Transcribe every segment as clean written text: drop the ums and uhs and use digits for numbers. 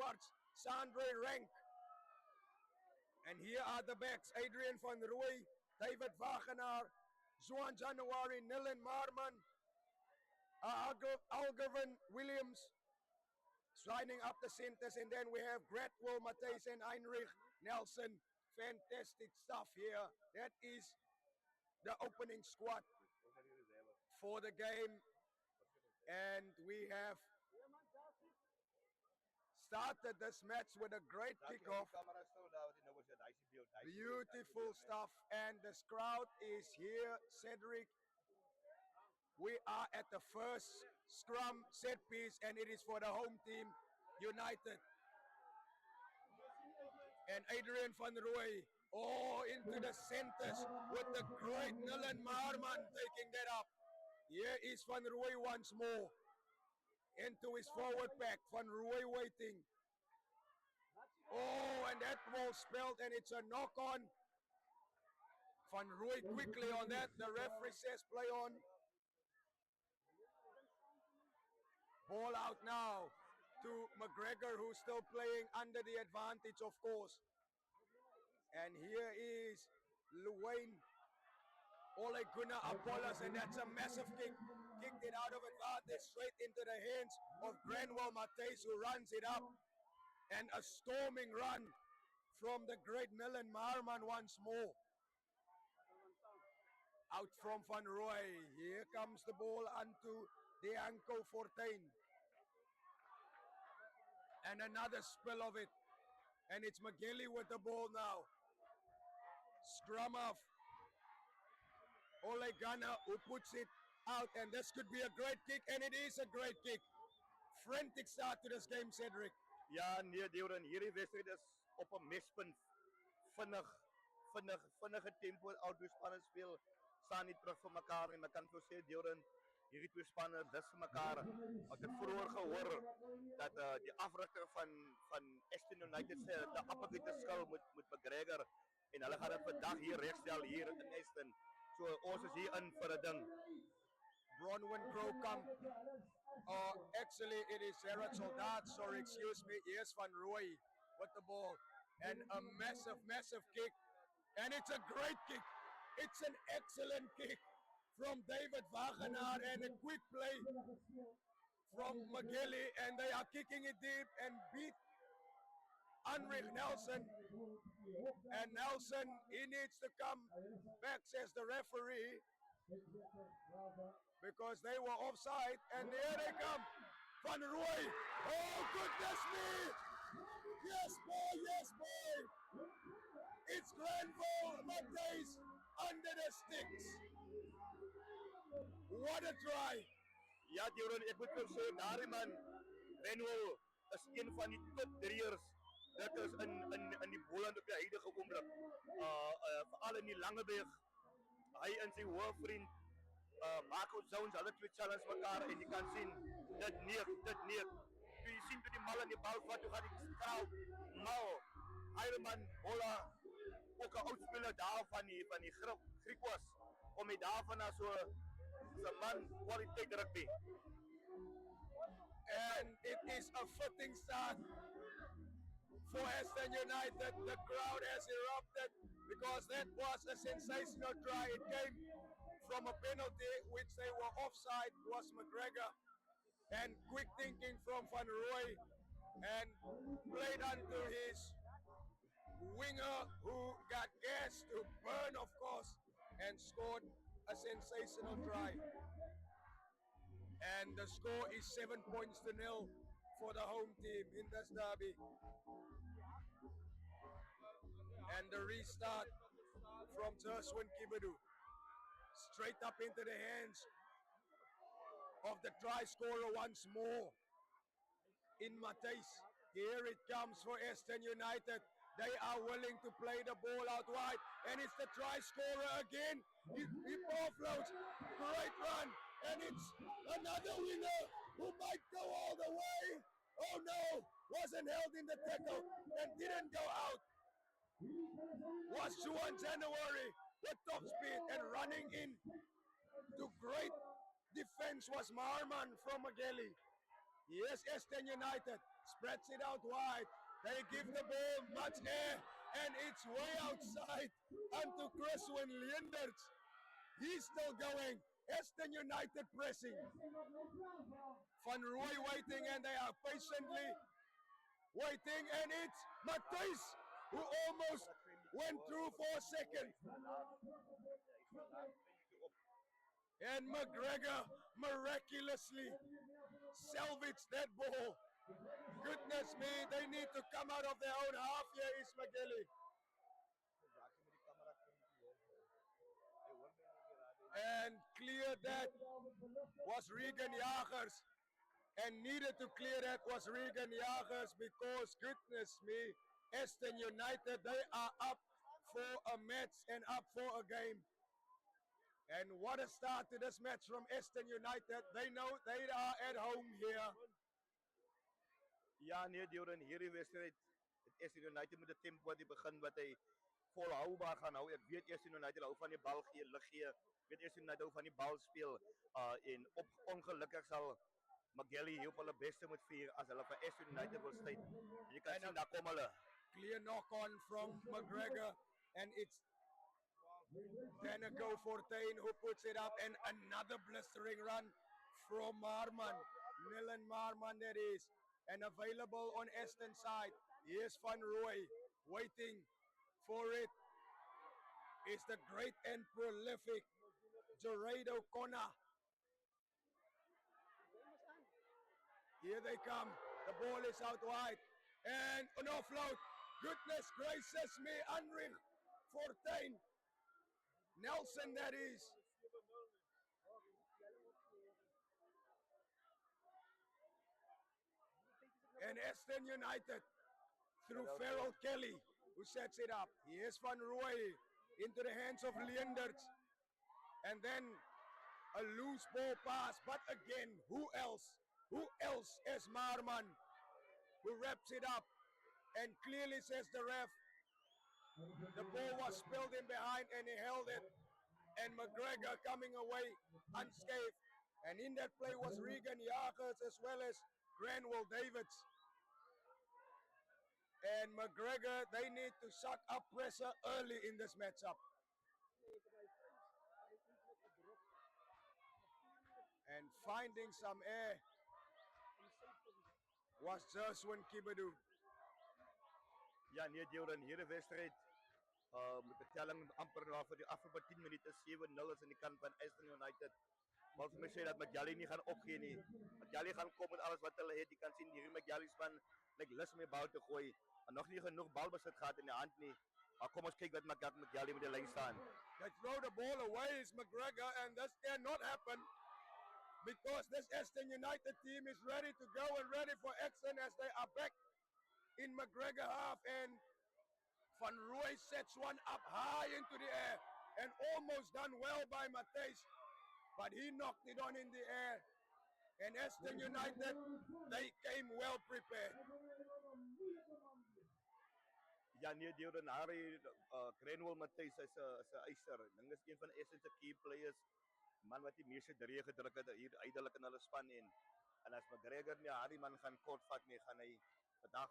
guards, Sandre Rank. And here are the backs, Adrian van Rooy, David Wagenaar, Juan January, Nilan Marman, Algervan Williams lining up the centers, and then we have Gratwell, Matthijs and Heinrich Nelson. Fantastic stuff here. That is the opening squad for the game, and we have started this match with a great kickoff. Beautiful stuff, and this crowd is here, Cedric. We are at the first scrum set piece, and it is for the home team, United. And Adrian van Rooy, into the centers with the great Nilan Marman taking that up. Here is Van Rooy once more. Into his forward pack, Van Rooy waiting. And that ball spilled, and it's a knock-on. Van Rooy quickly on that. The referee says play on. Ball out now to McGregor, who's still playing under the advantage, of course. And here is Luwayne Ole Gunnar Apollos, and that's a massive kick. Kicked it out of advantage straight into the hands of Granwell Matthijs, who runs it up. And a storming run from the great Nilan Marman once more. Out from Van Rooy. Here comes the ball onto Deanco Fortuin. And another spill of it. And it's McGilly with the ball now. Scrum off. Ole Gunnar, who puts it out, and this could be a great kick, and it is a great kick. Frantic start to this game, Cedric. Ja, nee, Deuren, hierdie wedstryd is op 'n mespunt. Vinnige tempo, al twee spanne speel, staan nie terug vir mekaar en ek kan vir sê Deuren, hierdie twee spanne dis vir mekaar. Ek het vroeër gehoor dat die afrigter van Ashton United sê dat die appelkitte skil met McGregor en hulle gaan dit vandag hier regstel hier in Ashton. So ons is hier in vir 'n ding. Bronwyn Crowcamp. Actually, it is Gerard Soldat, sorry, excuse me. Here's Van Rooy with the ball. And a massive kick. And it's a great kick. It's an excellent kick from David Wagenaar, and a quick play from McGilly. And they are kicking it deep and beat Heinrich Nelson. And Nelson, he needs to come back, says the referee, because they were offside, and here they come. Van Rooy. Oh, goodness me. Yes, boy. It's Granville Matthijs under the sticks. What a try. Ja, Deuren, ek moet sê, daardie man, Granville, is een van die top drieërs. Dit is in die Boland op die huidige oomblik. Veral in die lange weg. Hy en sy hoë vriend Marco Jones, hulle twee challenge mekaar en jy kan sien dit neek. Toe jy sien toe die mal in die bal vat, toe gaan die kraal mal. Ironman Bola, ook 'n oudspeler daar van die Griek was, om hy daarvan na so 'n man kwaliteit rugby. And it is a fitting start for Ashton United. The crowd has erupted because that was a sensational try. It came from a penalty which they were offside, was McGregor, and quick thinking from Van Rooy, and played onto his winger, who got gas to burn, of course, and scored a sensational try. And the score is 7-0 for the home team in this derby. And the restart from Terswin Kibedu, straight up into the hands of the try scorer once more in Matthijs. Here it comes for Ashton United. They are willing to play the ball out wide, and it's the try scorer again. He offloads, great run, and it's another winner who might go all the way. Oh no, wasn't held in the tackle and didn't go out. Was Juan January with top speed and running in to great defense was Marman from McGilly. Yes, Ashton United spreads it out wide. They give the ball much air, and it's way outside onto Chriswin Leenders. He's still going. Ashton United pressing. Van Rooy waiting, and they are patiently waiting, and it's Matthijs who almost went through for a second. And McGregor miraculously salvaged that ball. Goodness me, they need to come out of their own half here, Ismaili. And clear that was Regan Jagers. And needed to clear that was Regan Jagers because, goodness me, Ashton United, they are up for a match and up for a game. And what a start to this match from Ashton United. They know they are at home here. Ja, nee, Duran, hierdie wedstryd het Ashton United met 'n tempo wat hy begin wat hy volhoubaar gaan hou. Ek weet Ashton United hou van die bal gee, lig gee. Ek weet Ashton United hou van die bal speel. En ongelukkig sal McGelly hier op hulle beste moet vier as hulle vir Ashton United wil stryd. Jy kan sien daar kom hulle. Clear knock on from McGregor, and it's Danego Fortuin who puts it up, and another blistering run from Marman. Milan Marman that is. And available on Ashton's side. Here's Van Rooy waiting for it. It's the great and prolific Gerardo Kona. Here they come. The ball is out wide. And an offload. Goodness gracious me. Unreal Fortuin. Nelson that is. And Ashton United through Farrell Kelly, who sets it up. Here's Van Rooy into the hands of Leenders. And then a loose ball pass. But again, who else? Who else as Marman, who wraps it up and clearly says the ref, the ball was spilled in behind and he held it. And McGregor coming away unscathed. And in that play was Regan Jagers as well as Granwell Davids. And McGregor, they need to suck up pressure early in this matchup. And finding some air was Jerswin Kibadu. Ja, nee, Duran, hierdie wedstryd met 'n telling amper na vir die afgelope 10 minute 7-0 is aan die kant van Ashton United. Maar vir my sê dat McGelly nie gaan opgee nie. McGelly gaan kom met alles wat hulle het. Jy kan sien hierdie McGelly span lyk lus om die bal te gooi. En nog nie genoeg balbesit gehad in die hand nie. Maar kom ons kyk wat McGelly met die lyn staan. They throw the ball away is McGregor, and this cannot happen because this Ashton United team is ready to go and ready for action as they are back in McGregor half, and Van Rooy sets one up high into the air and almost done well by Matthijs, but he knocked it on in the air. And Ashton United, they came well prepared. Ja, nee, Duran, Harry Granwell Matthijs is 'n eiser. Dink is een van Ashton se key players. Man wat die meeste drie gedruk het hier uiteindelik in hulle span en as McGregor nie Harry man gaan kort vat nie, gaan hy vandag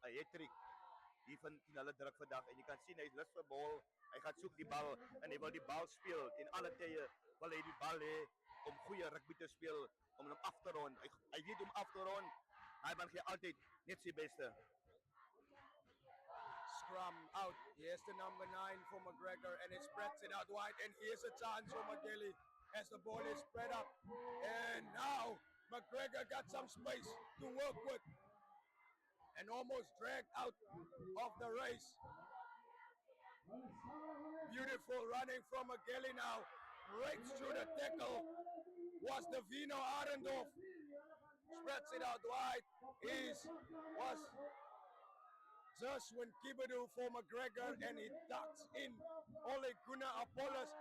'n hat-trick hier van hulle druk vandag en jy kan sien hy's lus vir bal. Hy gaan soek die bal en hy wil die bal speel en alle tye wil hy die bal hê om goeie rugby te speel, om hom af te rond. Hy weet om af te rond. Hy man gee altyd net sy beste. Scrum out. Here's the number 9 for McGregor, and it spreads it out wide. And here's a chance for McGilly as the ball is spread up. And now McGregor got some space to work with and almost dragged out of the race. Beautiful running from McGilly now. Breaks through the tackle. Was the Vino Arendorf. Spreads it out wide. Was Jerswin Kibadu for McGregor, and he ducks in Ole Gunnar Apollos,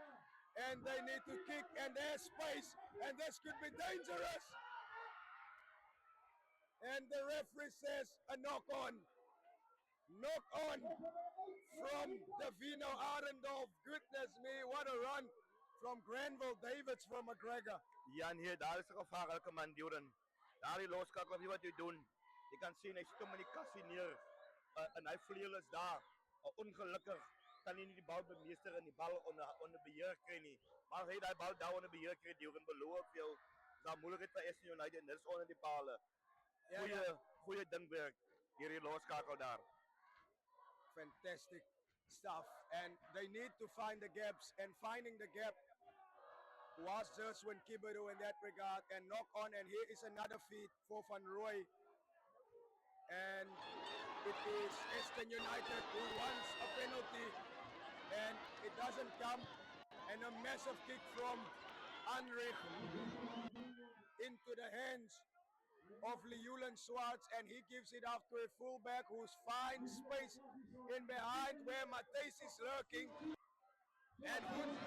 and they need to kick, and there's space, and this could be dangerous. And the referee says a knock on from Davino Arendorf. Goodness me, what a run from Granville Davids from McGregor. Ja, nee, daar is 'n gevaarlike man, Duran. Daar die loskakel, wie wat jy doen. Jy kan sien hy stom in die kassie neer. En hy vleuel is daar. Ongelukkig kan hy nie die bal bemeester en die bal onder beheer kry nie. Maar as hy daai bal daar onder beheer kry, jy kan beloof jou daar moeilikheid vir Ashton United en dis onder die pale. Goeie dingwerk hierdie loskakel daar. Fantastic stuff. And they need to find the gaps, and finding the gap was just when Kibedu in that regard, and knock on, and here is another feed for Van Roy. And it is Ashton United who wants a penalty, and it doesn't come. And a massive kick from Anrich into the hands of Liulen Swartz, and he gives it off to a fullback who's finds space in behind where Matthijs is lurking. And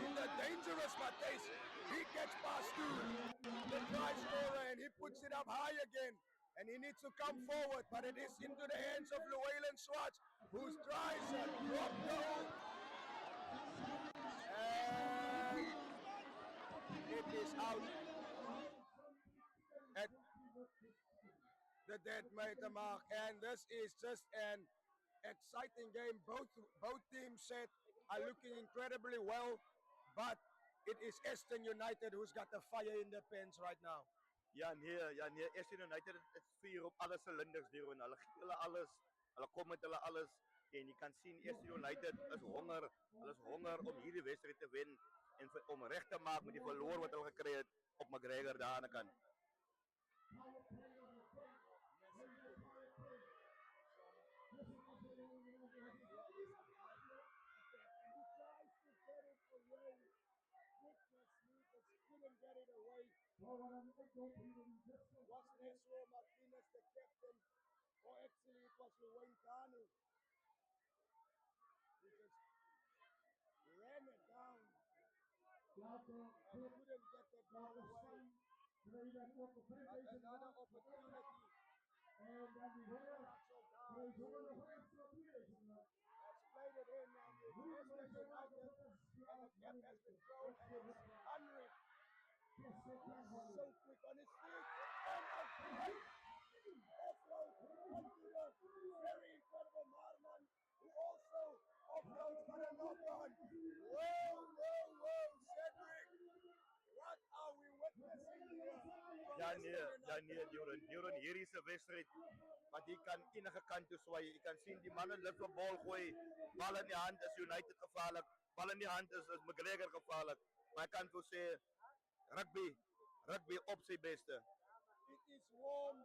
in the dangerous Matthijs, he gets past to the try scorer and he puts it up high again. And he needs to come forward, but it is into the hands of Liulen Swartz, who tries a drop goal. And it is out at the dead meter mark, and this is just an exciting game. Both teams set are looking incredibly well, but it is Ashton United who's got the fire in their pants right now. Ja nee, Ashton United het vuur op alle silinders hier en hulle gee hulle alles. Hulle kom met hulle alles en jy kan sien Ashton United is honger. Hulle is honger om hierdie wedstryd te wen en om reg te maak met die verloor wat hulle gekry het op McGregor daar aan die kant. Couldn't get it away. Was Nesro Martinez the captain, or actually it was Wayne Carney? He just ran it down and couldn't get that ball away. But another opportunity. And then the has played it in, and Ashton United, and the gap has been thrown, and it's Henry. He's so quick on his feet, and a great offload onto the very incredible Marman, who also offloads but a knock on. Whoa, Cedric! What are we witnessing here? Ja nee, Duran, hier is 'n wedstryd wat jy kan enige kant toe swaai. Jy kan sien die manne lig 'n bal gooi. Bal in die hand is United gevaarlik. Bal in die hand is McGregor gevaarlik. Maar ek kan vir sê rugby op sy beste. It is warm,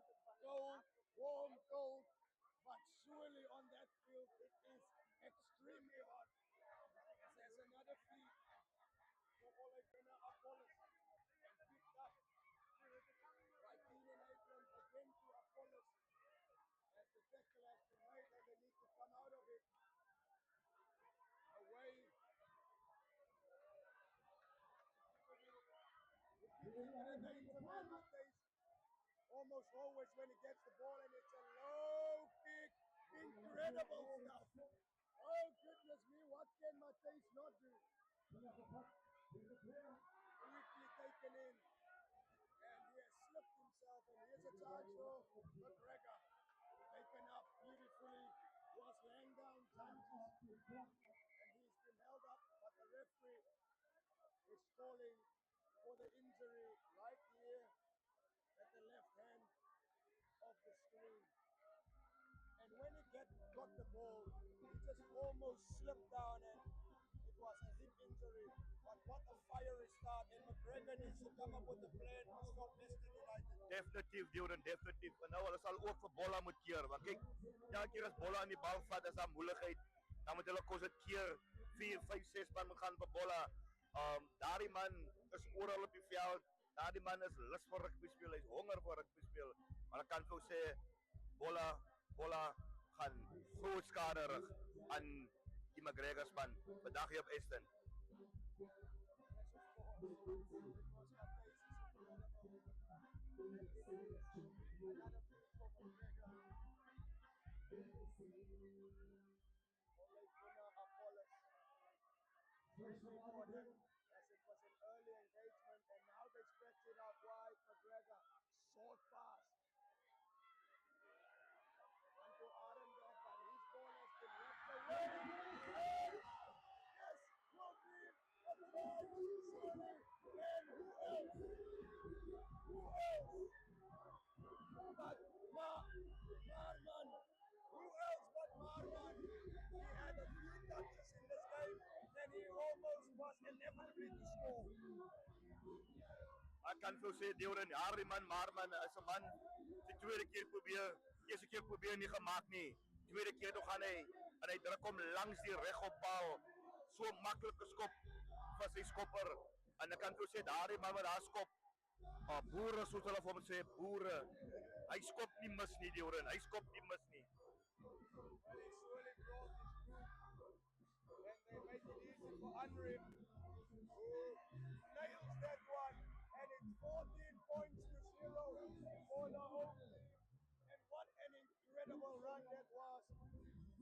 cold, but surely on that field it is extremely hot. There's another feed for Boland Apollos, and picked up by Keenan Abrams again to Apollos, as the tackle has been made and they need to come out of it. Away. Almost always when he gets the ball, and it's a low kick. Incredible stuff. Oh goodness me, what can Matthijs not do? Quickly taken in, and he has slipped himself, and here's a charge for McGregor. Taken up beautifully, was laying down charges, and he's been held up, but the referee is calling for the injury right here at the left hand of the screen. And when he got the ball, he just almost slipped down, and it was a hip injury. But what a fiery start, and McGregor needs to come up with a plan to stop Ashton United. Definitief, Duran, definitief. En nou hulle sal ook vir Bolla moet keer, want kyk, elke keer as Bolla aan die bal vat, is daar moeilikheid. Dan moet hulle kos dit keer 4, 5, 6 man gaan vir Bolla. Daardie man is oral op die veld. Daardie man is lus vir rugby speel, hy's honger vir rugby speel. Maar ek kan vir jou sê Bolla gaan groot skade rig aan die McGregor span vandag hier op Ashton. As it was an early engagement, and now they stretch it out wide. McGregor, short pass. definitely to score. Ek kan vir jou sê Deurent, Harriman Marman is 'n man die tweede keer probeer. Eerste keer probeer nie gemaak nie. Tweede keer toe gaan hy en hy druk hom langs die regop paal. So maklike skop vir sy skopper. En ek kan vir jou sê daardie man wat daar skop, boere soos hulle vir hom sê, boere. Hy skop nie mis nie Deurent. Hy skop nie mis nie. Well, he surely brought his group, and they make it easy for Unrim, who nails that one, and it's 14 points to 0 for the home team. And what an incredible run that was.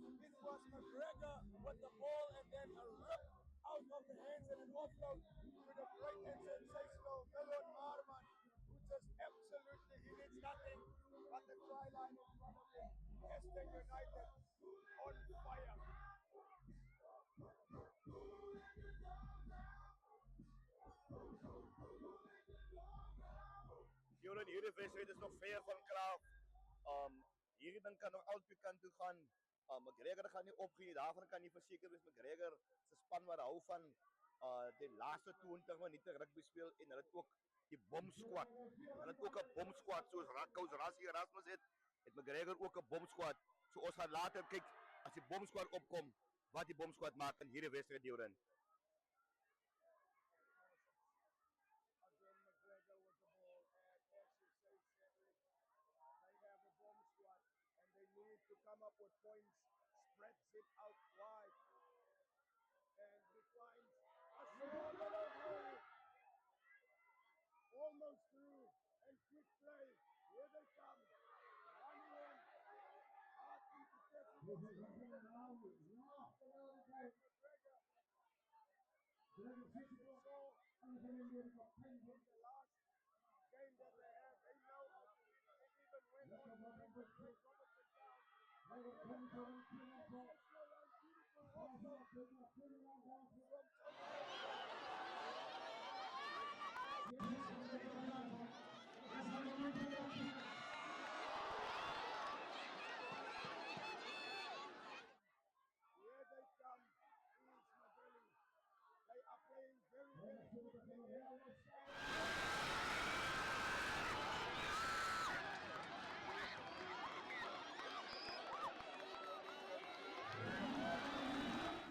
It was McGregor with the ball and then a rip out of the hands and an offload to the great and sensational Milan Marman, who just absolutely, he needs nothing but the try line in front of him. Ashton United on fire. Deurent, hierdie wedstryd is nog ver van klaar. Hierdie ding kan nog albei kant toe gaan. McGregor gaan nie opgee, daarvan kan nie verseker wees McGregor se span wat hou van die laaste 20 minute rugby speel en hulle het ook die bomsquad. Hulle het ook 'n bomsquad soos Coach Rassie Erasmus het McGregor ook 'n bomsquad. So ons gaan later kyk as die bomsquad opkom wat die bomsquad maak in hierdie wedstryd Deurent. Again, McGregor with the ball, and as you say, Cedric, they have a bomb squad, and they need to come up with points, spreads it out wide, and he finds a shot through, almost through, and quick play, here they come, running in, hard interception, and McGregor, as we saw in the last game that they had, they know they even went on to bring the Greg Robertson down. Beautiful offload from here they come, East Magellan. They are playing very, very quickly here.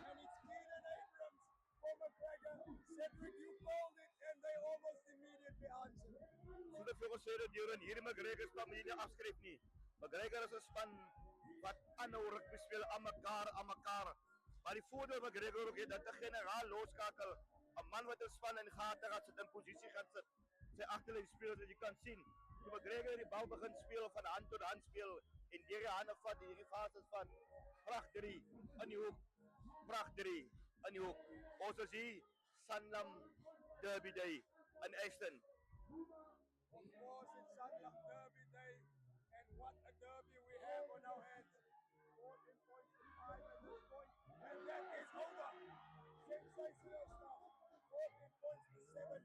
And it's Keenan Abrams for McGregor. Cedric, you called it, and they almost immediately answered. So dat vir ons sê dat Deurent hierdie McGregor span moet jy nie afskryf nie. McGregor is 'n span wat aanhou rugby speel aan mekaar. Maar die voordeel wat McGregor ook het dat 'n generaal loskakel, 'n man wat 'n span in die gate gaan sit, in posisie gaan sit. Sy agterlyn spelers wat jy kan sien. Toe McGregor die bal begin speel van hand tot hand speel en deur die hande vat hierdie fases van pragt 3 in die hoek. Pragt 3 in die hoek. Ons is hier SANLAM Derby Day in Ashton. Of course, it's SANLAM Derby Day, and what a derby we have on our hands. 14 points to 5 at this point, and that is over. Sensational stuff. 14 points to 7.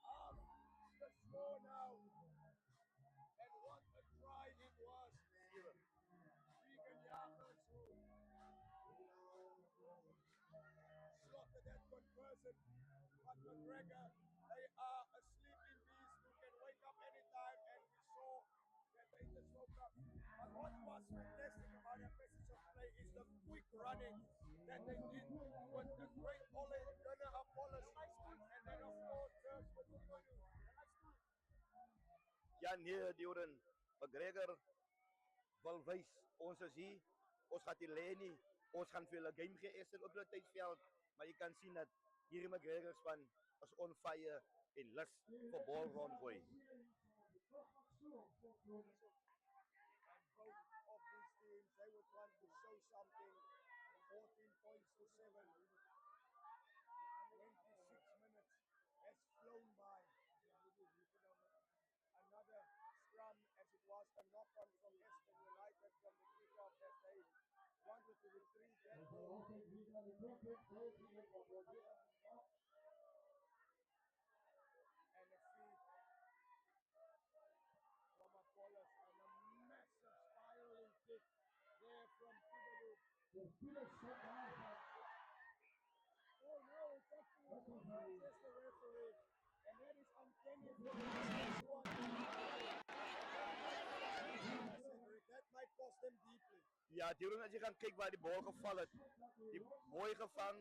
Half the score now. And what a try it was. Regan Jacobs who slotted that conversion. But McGregor, they are a sleeping beast who can wake up anytime, and we saw that they just woke up. But what was fantastic about that passage of play is the quick running that they did with the great Ole Gunnar Apollos, and then of course Turks with Kibodu. Ja nee, Deurent, McGregor wil wys ons is hier. Ons gaan nie lê nie. Ons gaan vir hulle game gee eers op die tydveld, maar jy kan sien dat hierdie McGregor span is on fire en lus vir ball run gooi. And both of these teams, they were trying to show something. 14 points to 7. 26 minutes has flown by. Another scrum, as it was a knock-on from Ashton United from the kickoff that they wanted to retrieve that ball. And a feed from Apollos and a massive spiraling kick there from Kibodu. Oh no, it's actually Says the referee. And that is uncanny for the next one. That might cost them deeply. Ja, Duran, as jy gaan kyk waar die bal geval het. Die mooi gevang,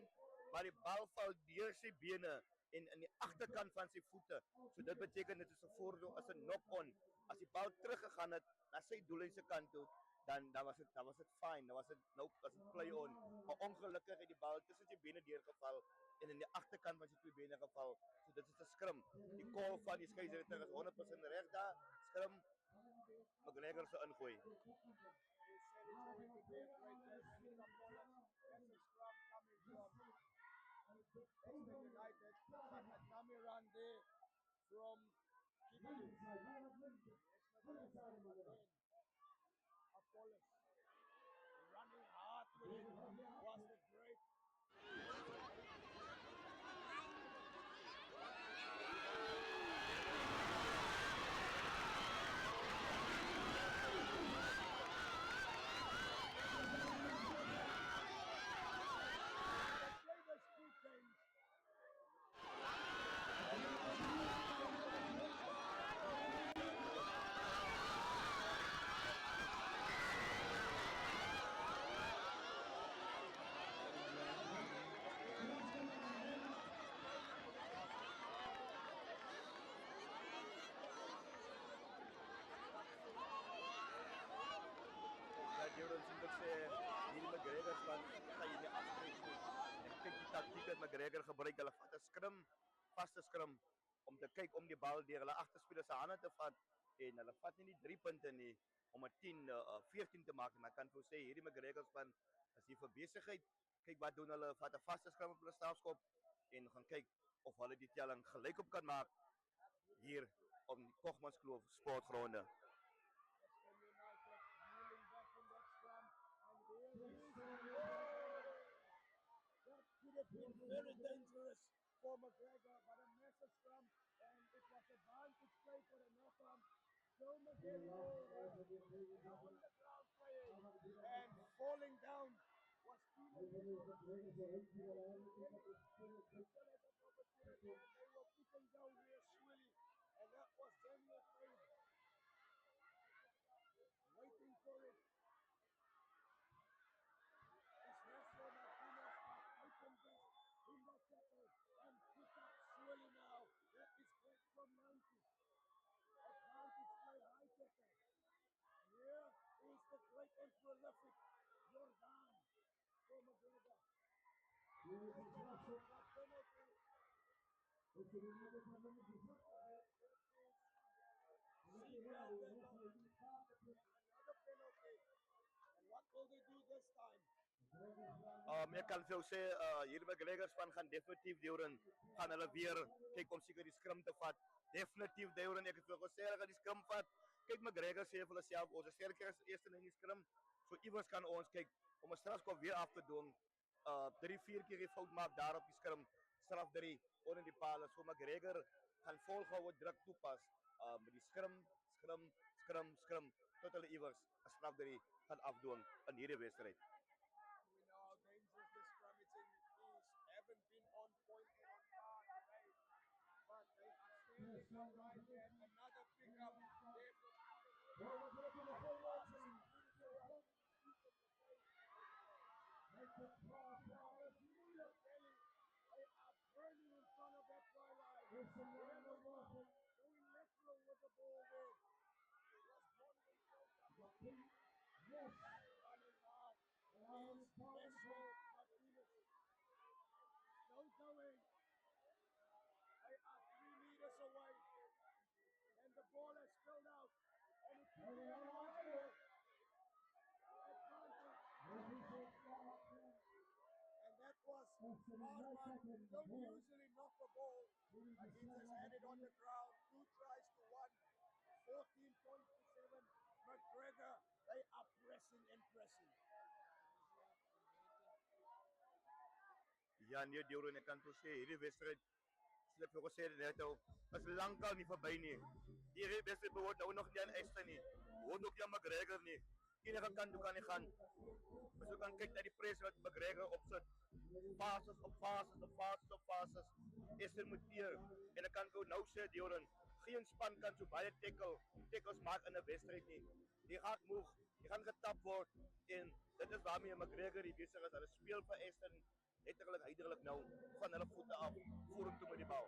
maar die bal val deur sy bene en in die agterkant van sy voete. So dit beteken dit is 'n voordeel as 'n knock-on. As die bal teruggegaan het na sy doellyn se kant toe, dan was dit fine. Dan was dit play on. Maar ongelukkig het die bal tussen sy bene deurgeval en in die agterkant van sy twee bene geval. So dit is 'n scrum. Die call van die skeieregter is 100% reg daar. Scrum McGregor se ingooi. It's going to be a great test for Boland. That's a scrum coming from Ashton United, but a dummy run there from Kibidu. Apollos running hard with it was the great. Hierdie McGregor van gaan jy nie aftrek nie. En kyk die taktiek wat McGregor gebruik. Hulle vat 'n scrum, vaste scrum om te kyk om die bal deur hulle agterspelers se hande te vat en hulle vat nie die 3 punte nie om 'n 10-14 te maak. Maar kan vir sê hierdie McGregor van as hier vir besigheid kyk wat doen hulle, vat 'n vaste scrum op hulle strafskop en gaan kyk of hulle die telling gelyk op kan maak hier op die Kogmanskloof sportgronde. That could have been very dangerous for McGregor, but a massive scrum, and it was a vantage play for the knock-on. So McGregor on the ground playing and falling down was feeling and they were putting down here Swilly, and that was Daniel Payne waiting for it. In that tackle and pick up Swilly now. That is great from 90. Advantage play high tackle. Here is the great and prolific Jordan for McGregor. Another penalty. And what will they do this time? Ek kan vir jou sê hier McGregor span gaan definitief Duran gaan hulle weer kyk om seker die scrum te vat. Definitief Duran, ek het vir gesê hulle gaan die scrum vat. Kyk McGregor sê vir hulle self ons is sterker as eerste in die scrum. So iewers kan ons kyk om 'n strafskop weer af te doen. 3-4 keer die fout maak daar op die scrum. Straf 3 onder die paal. So McGregor gaan volgehoue druk toepas met die scrum tot hulle iewers 'n straf 3 gaan afdoen in hierdie wedstryd. Haven't been on point and on par today, but they are standing now right there. Another pickup there from they are burning in front of that try line. Going lateral with the ball there. Yes. Running hard. No going. They are 3 meters away. And the ball has spilled out. And it's and that was Marman. Don't usually knock the ball. But he just had it on the ground. 2 tries to 1. 14 points to 7. McGregor, they are pressing and pressing. Ja, nee, Duran, ek kan toe sê hierdie wedstryd sleep vir gesê net al is lankal nie verby nie. Hierdie wedstryd behoort nou nog nie aan Ashton nie. Behoort ook nie aan McGregor nie. enige kant toe kan hy gaan. As jy kan kyk na die press wat McGregor opsit. Fases op fases op fases op fases. Ashton moet teer. En ek kan gou nou sê Dioren, geen span kan so baie tackles maak in 'n wedstryd nie. Jy gaan moeg, jy gaan getap word en dit is waarmee McGregor die besig is. Hulle speel vir Ashton letterlik heidelik nou van hulle voete af vorentoe met die bal.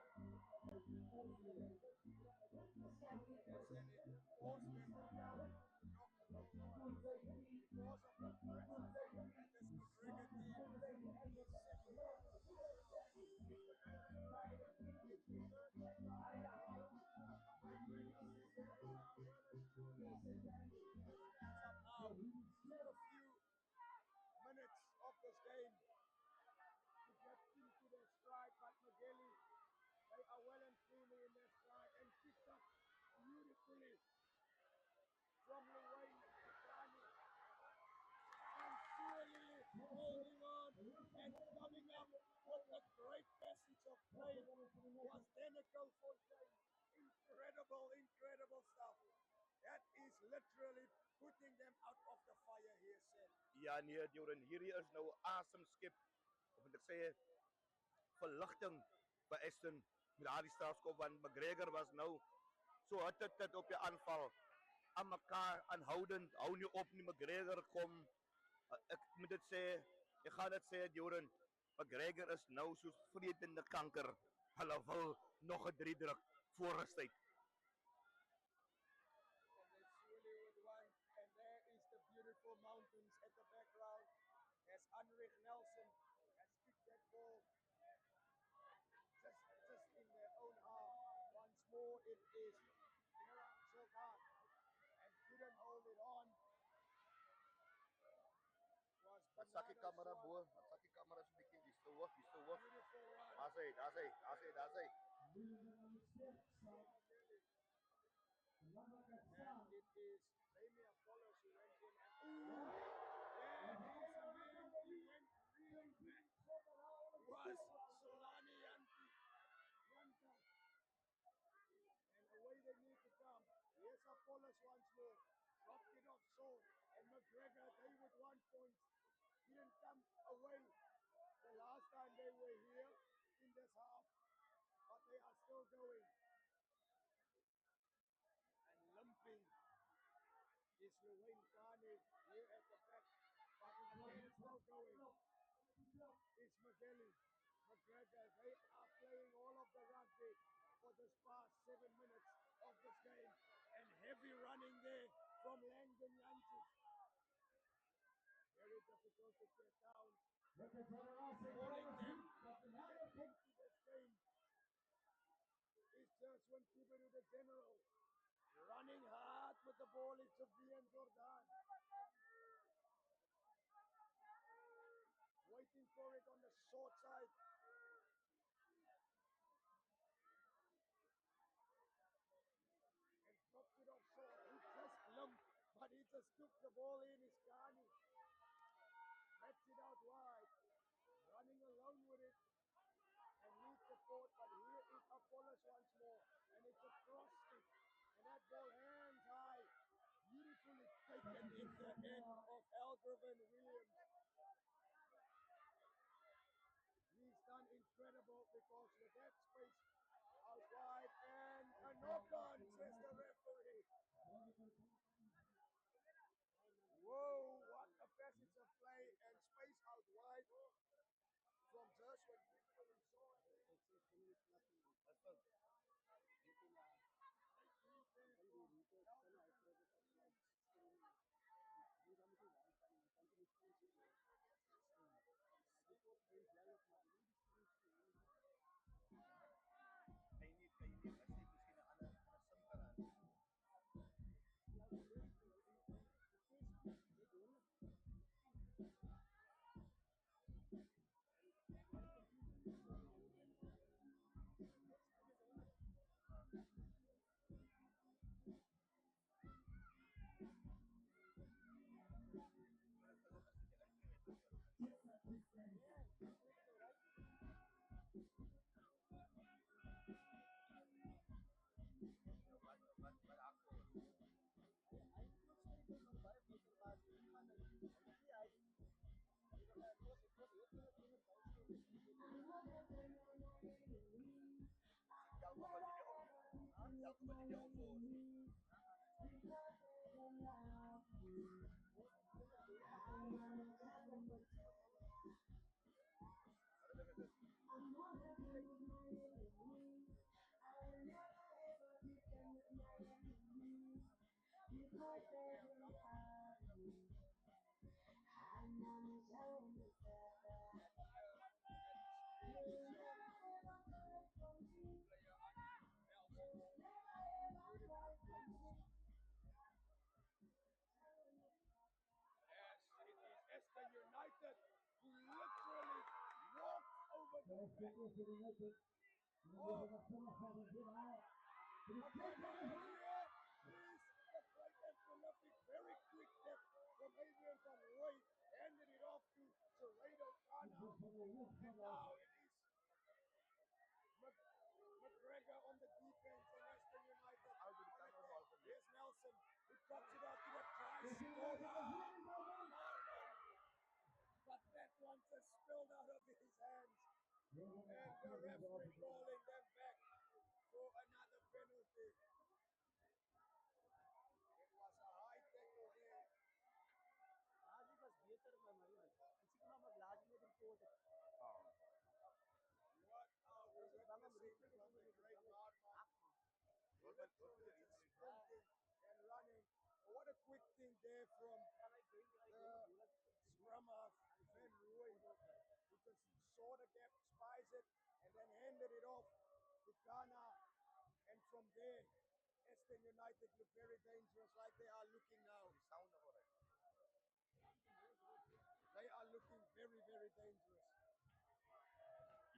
Minutes of this game to get into their stride, but McGilly, they are well and truly in their stride and picked up beautifully from Wayne and surely holding on and coming up with a great passage of play was Denico Fontaine. Incredible stuff. That is literally putting them out of the fire here, Sam. Ja nee, Dioren, hierdie is nou asemskep. Of moet ek sê verligting by Ashton met daardie strafskop want McGregor was nou so dit op die aanval aan mekaar aanhoudend. Hou nie op nie, McGregor kom. Ek moet dit sê, ek gaan dit sê Dioren, McGregor is nou soos vretende kanker. Hulle wil nog 'n 3 druk voor rustyd. And there is the beautiful mountains at the background as Heinrich Nelson has kicked that ball just in their own half. Once more it is Gerard Silgan and couldn't hold it on. Was Sakkie kamera bo, sakkie kamera so 'n bietjie dis te hoog. Daar's hy. And it is Damien Apollos who went in and there is a man who went really back. Was Solani Yanta. And away they need to come. Here's Apollos once more. Dropped it off short. And McGregor, they with 1 point. Didn't come away the last time they were here in this half. But they are still going. And limping is Wayne Carney here at the back. But the man is still going. It's McGilly. McGregor, they are playing all of the rugby for this past 7 minutes of this game. And heavy running there from Langdon Yanti. Very difficult to get down. Holding them into this game is Joshua Kiberu, the general. Running hard with the ball is Sofian Jordan. Waiting for it on the short side. And dropped it off short. He just lumped, but he just took the ball in. Is Kani. Backs it out wide. Running alone with it. And needs support, but here is Apollos once more. And it's a cross stick. And that ball hands high. Beautifully taken in the end of Aldrovin Williams. He's done incredible because with that space out wide and a knock on, says the referee. Whoa, what a passage of play and space out wide from Joshua. Hy nie, as jy miskien 'n ander sim kan aan. Ashton United, who literally walked over the back. Oh, here is the great and prolific, very quick step from Adrian van Roy, handed it off to Gerardo Kana, and now it is McGregor on the defense on Ashton United. Here's Nelson, who cuts it out to the try scorer. But that one just spilled out of his hands. And the referee calling them back for another penalty. It was a high tackle there. was beter na Marian. En sien maar maglagi met die pote. What are we witnessing from the great Hardman? Literally just sprinting and running. But what a quick thing there from the scrum half, Van Rooy, because he saw the gap, spies it, and then handed it off to Kana. And from there, Ashton United look very dangerous, like they are looking now. They are looking very, very dangerous.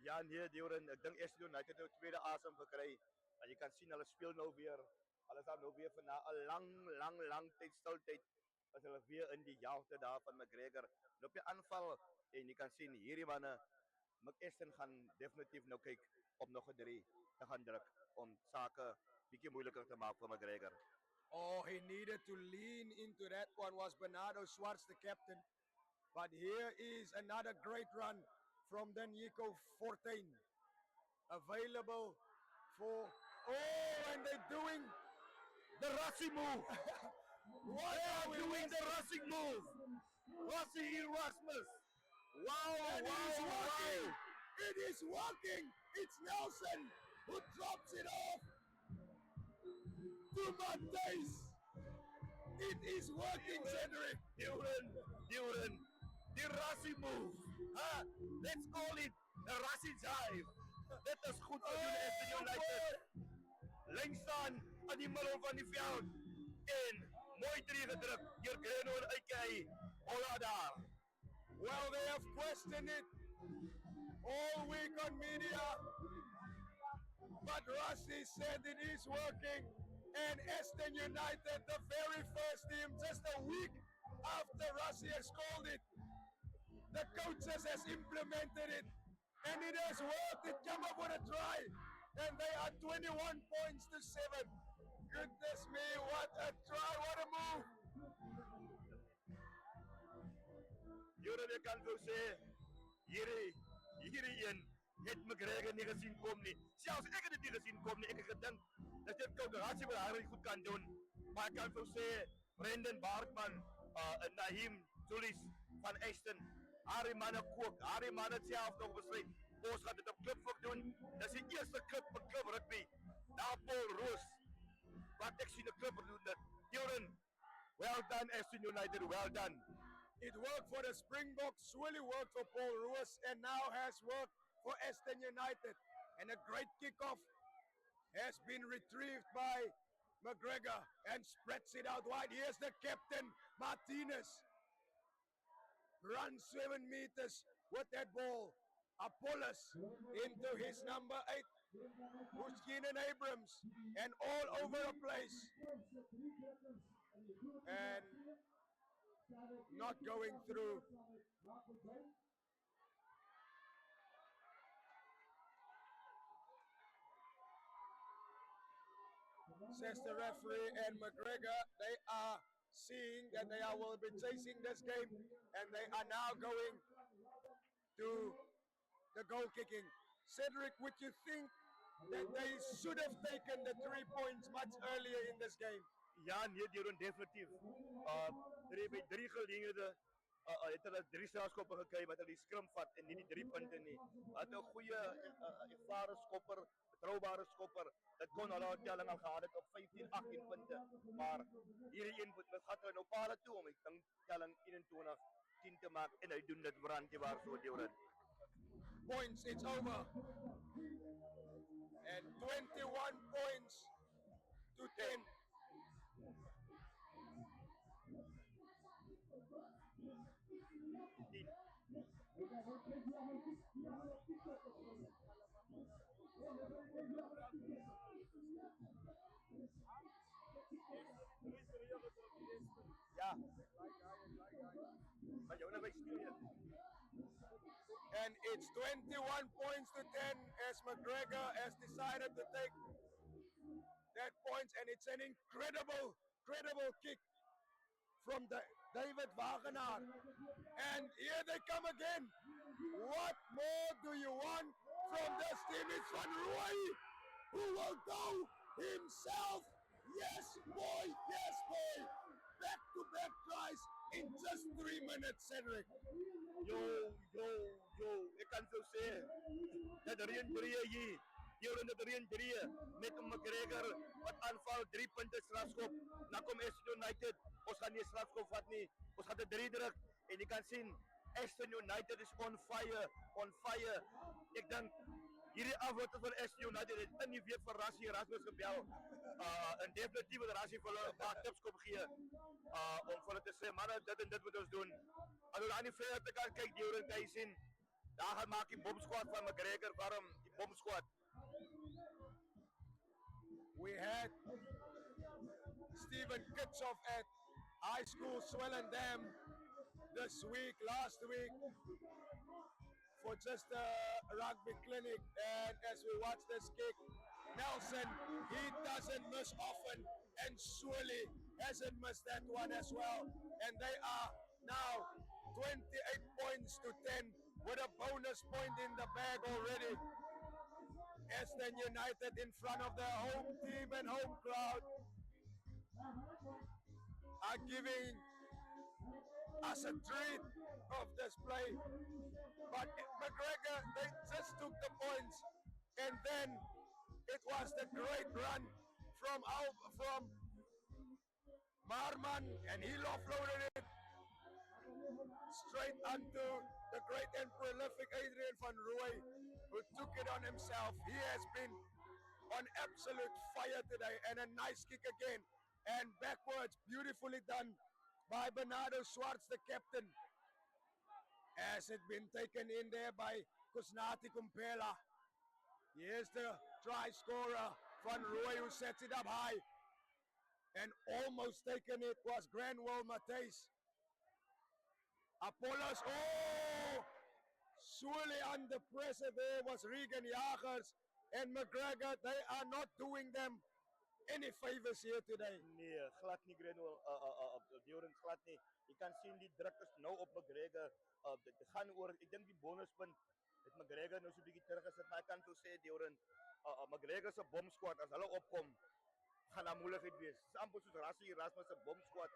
Ja nee, Deuren, ek dink Ashton United het nou tweede asem gekry. En jy kan sien hulle speel nou weer. Hulle staan nou weer vir na 'n lang tyd stiltyd as hulle weer in die jagte daar van McGregor. Nou op die aanval en jy kan sien hierdie manne Ashton gaan definitief nou kyk om nog 'n 3 te gaan druk om sake bietjie moeiliker te maak vir McGregor. Oh, he needed to lean into that one, was Bernardo Schwartz, the captain. But here is another great run from Danico 14. Available for... Oh, and they're doing The Rossi move! what They are are we doing the missing? Rossi move! Rossi Erasmus! Wow, And it is working! wow! It is working! It's Nelson who drops it off to Matthijs. It is working, Cedric. Duran, the Rossi move. Huh? Let's call it the Rossi jive. Dit is goed vir doen Ashton United. Lyn staan aan die middel van die veld en mooi drie gedruk deur Greno en Uitkei. Hola daar. Well, they have questioned it all week on media, but Rossi said it is working. And Ashton United, the very first team, just a week after Rossi has called it, the coaches has implemented it, and it has worked. It came up with a try, and they are 21 points to 7. Goodness me, what a try, what a move. Julle kan vir sê hierdie een het McGregor nie gesien kom nie. Selfs ek het dit nie gesien kom nie. Ek het gedink dat dit koöperasie wat hy goed kan doen. Maar ek kan vir sê Brendan Barkman, Naheem Tulis van Ashton, Harry manne kook. Harry manne self nog besluit. Ons gaan dit op klipfok doen. Dis die eerste klip op klip rugby. Daar Paul Roos. Wat ek sien 'n klipper doen dit. Joren, well done Ashton United, well done. It worked for the Springboks, really worked for Paul Roos, and now has worked for Ashton United. And a great kickoff has been retrieved by McGregor and spreads it out wide. Here's the captain, Martinez. Runs 7 meters with that ball. Apollos into his number 8, Bushkin and Abrams, and all over the place. And not going through. Says the referee, and McGregor, they are seeing that they will be chasing this game, and they are now going to the goal kicking. Cedric, would you think that they should have taken the 3 points much earlier in this game? Ja, nee, Deron, definitief. By 3 geleenthede het hulle 3 strafskoppe gekry wat hulle die scrum vat en nie die 3 punte nie. Hulle het 'n goeie ervare skopper, betroubare skopper. Dit kon hulle telling al gehad het op 15, 18 punte. Maar hierdie een wat gaan hulle nou paal toe om ek dink telling 21 10 te maak en hy doen dit brandjie waar so Deron. Points, it's over. And 21 points to 10. Ja. Maar jou nou by stil. And it's 21 points to 10 as McGregor has decided to take that points, and it's an incredible kick from David Wagenaar. And here they come again. What more do you want from this team? It's Van Rooy who will go himself. Yes, boy. Back-to-back tries in just 3 minutes, Cedric. Yo, ek kan so sê dat er 3 hier. Hier in die 3 met McGregor wat aanval 3 punte strafskop. Dan kom Ashton United. Ons gaan nie strafskop vat nie. Ons gaan dit 3 druk en jy kan sien Ashton United is on fire. Ek dink hierdie afwort van Ashton United het in die week vir Rassie Erasmus gebel. En definitief het Rassie vir hulle 'n paar tips kom gee. Om vir hulle te sê manne dit en dit moet ons doen. As hulle aan die veld te kan kyk Deron kan jy sien daar gaan maak die bomsquad van McGregor warm, die bomsquad. We had Stephen Kitsoff at High School Swellendam last week, for just a rugby clinic, and as we watch this kick, Nelson, he doesn't miss often, and surely hasn't missed that one as well. And they are now 28 points to 10 with a bonus point in the bag already. Ashton United in front of their home team and home crowd are giving us a treat of this play. But McGregor, they just took the points, and then it was the great run from Marman, and he offloaded it straight onto the great and prolific Adrian van Rooy, who took it on himself. He has been on absolute fire today, and a nice kick again, and backwards, beautifully done by Bernardo Schwartz, the captain. Has it been taken in there by Kusnati Kumpela. Here's the try scorer, Van Rooy, who sets it up high. And almost taken it was Granwell Matthys. Apollos, surely under pressure there was Regan Jagers and McGregor. They are not doing them any favors here today. Nee, glad nie Granwell, Deron glad nie. Jy kan sien die druk is nou op McGregor. Dit gaan oor, ek dink die bonuspunt het McGregor nou so 'n bietjie teruggesit, maar ek kan toe sê Deron, McGregor se bomsquad as hulle opkom, gaan daar moeilikheid wees. Dis amper soos Rassie Erasmus se bomsquad,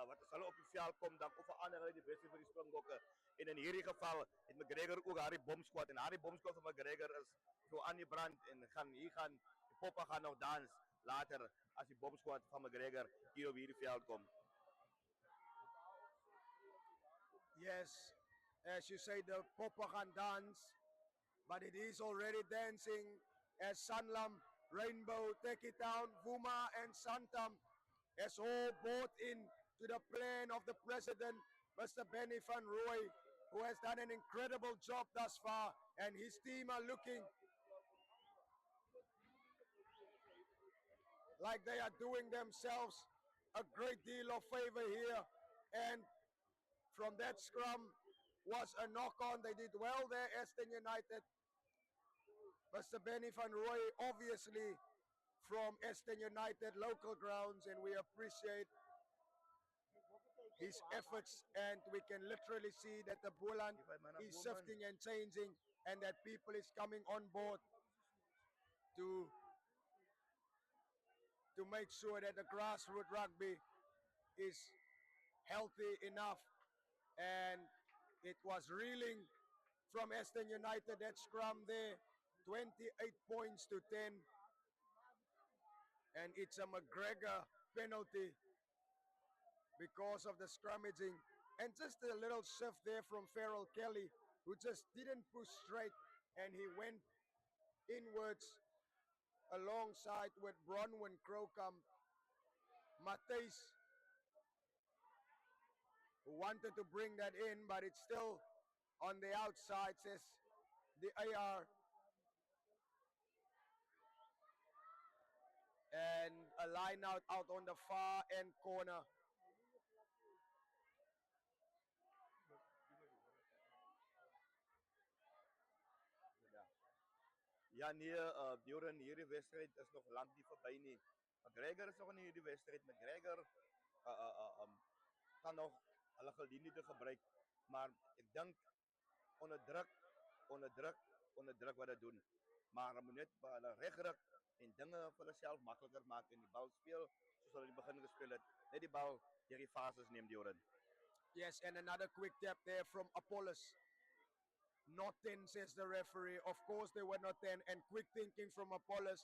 wat as hulle op die veld kom, dan kom verander hulle die beste vir die Springbokke. En in hierdie geval het McGregor ook haar bomsquad, en haar bomsquad van McGregor is so aan die brand, en die poppe gaan nog dans later as die bomsquad van McGregor hier op hierdie veld kom. Yes, as you say, the Popa can dance, but it is already dancing as SANLAM, Rainbow, Take It Down, Vuma and Santam has all bought in to the plan of the president, Mr. Benny van Rooy, who has done an incredible job thus far, and his team are looking like they are doing themselves a great deal of favor here. And from that scrum was a knock-on. They did well there, Ashton United. Mr. Benny van Rooy, obviously from Ashton United local grounds, and we appreciate his efforts, and we can literally see that the Boland is shifting and changing, and that people is coming on board to make sure that the grassroots rugby is healthy enough. And it was reeling from Ashton United, that scrum there, 28 points to 10. And it's a McGregor penalty because of the scrummaging. And just a little shift there from Farrell Kelly, who just didn't push straight, and he went inwards alongside with Bronwyn Crocombe. Matthijs wanted to bring that in, but it's still on the outside, says the AR. And a line out on the far end corner. Ja nee, Bjorn, hierdie wedstryd is nog lank nie verby nie. McGregor is nog in hierdie wedstryd. McGregor gaan nog hulle geleentheid gebruik, maar ek dink onder druk, onder druk, onder druk wat dit doen. Maar hulle moet net hulle regruk en dinge vir hulle self makliker maak en die bal speel soos hulle in die begin gespeel het. Net die bal deur die fases neem, Bjorn. Yes, and another quick tap there from Apollos. Not 10, says the referee. Of course they were not 10, and quick thinking from Apollos.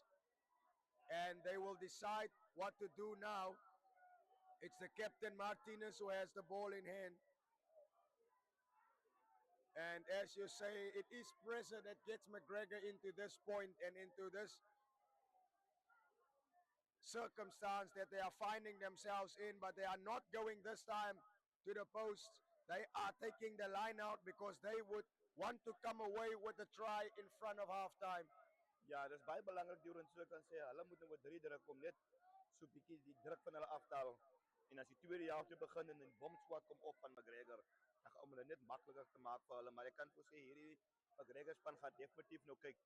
And they will decide what to do now. It's the captain Martinez who has the ball in hand. And as you say, it is pressure that gets McGregor into this point and into this circumstance that they are finding themselves in, but they are not going this time to the post. They are taking the line out because they would want to come away with the try in front of halftime. Ja, dis baie belangrik Bjorn, so kan sê, hulle moet met 3 druk om net so bietjie die druk van hulle aftaal. En as die tweede helfte begin en 'n bomsquad kom op van McGregor, dan om hulle net makliker te maak vir hulle, maar ek kan vir sê hierdie McGregor span gaan definitief nou kyk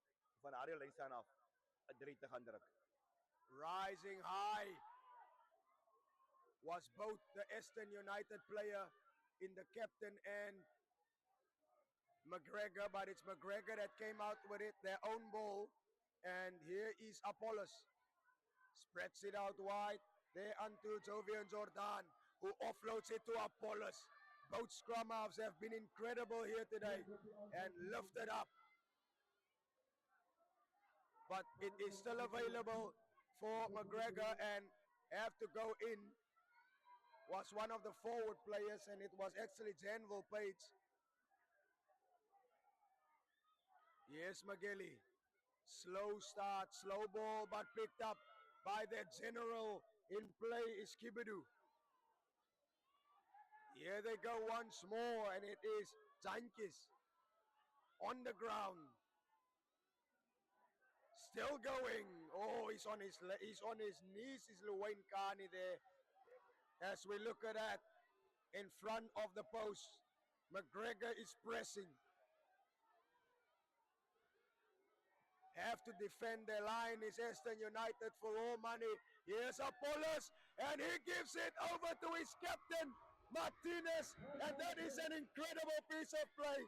van daardie lyn staan af 'n 3 te gaan druk. Rising high was both the Ashton United player in the captain and McGregor, but it's McGregor that came out with it, their own ball. And here is Apollos. Spreads it out wide. There onto Jovian Jordan, who offloads it to Apollos. Both scrum halves have been incredible here today and lifted up. But it is still available for McGregor, and have to go in was one of the forward players, and it was actually Janville Page. Yes, McGilly. Slow start, slow ball, but picked up by their general in play is Kibidu. Here they go once more, and it is Jankis on the ground. Still going. Oh, he's on his knees, is Luwayne Carney there. As we look at that, in front of the post, McGregor is pressing. Have to defend their line is Ashton United for all money. Here's Apollos, and he gives it over to his captain, Martinez, and that is an incredible piece of play.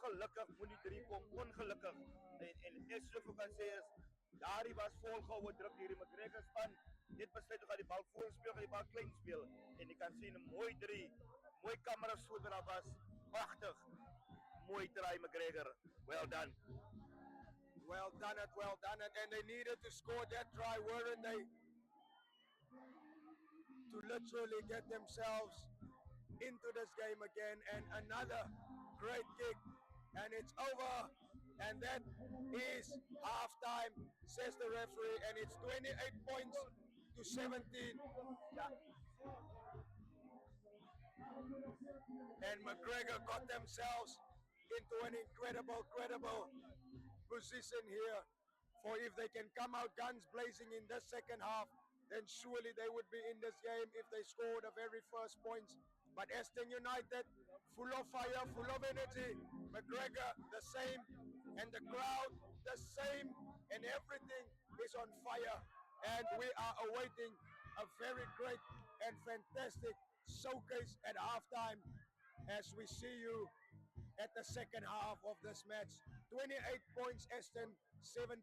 Ongelukkig moet die 3 kom, ongelukkig. En is so kan sê is daardie was volgehoue druk hierdie McGregor span. Net besluit hoe gaan die bal voor speel, gaan die bal klein speel. En jy kan sien 'n mooi 3, mooi kamera so daar was. Pragtig. Mooi try McGregor. Well done. Well done it, well done it. And they needed to score that try, weren't they? To literally get themselves into this game again. And another great kick. And it's over. And that is halftime, says the referee. And it's 28 points to 17. And McGregor got themselves into an incredible position here. For if they can come out guns blazing in the second half, then surely they would be in this game if they scored the very first points. But Ashton United, full of fire, full of energy. McGregor, the same. And the crowd, the same. And everything is on fire. And we are awaiting a very great and fantastic showcase at halftime as we see you at the second half of this match. 28 points, Ashton, 17.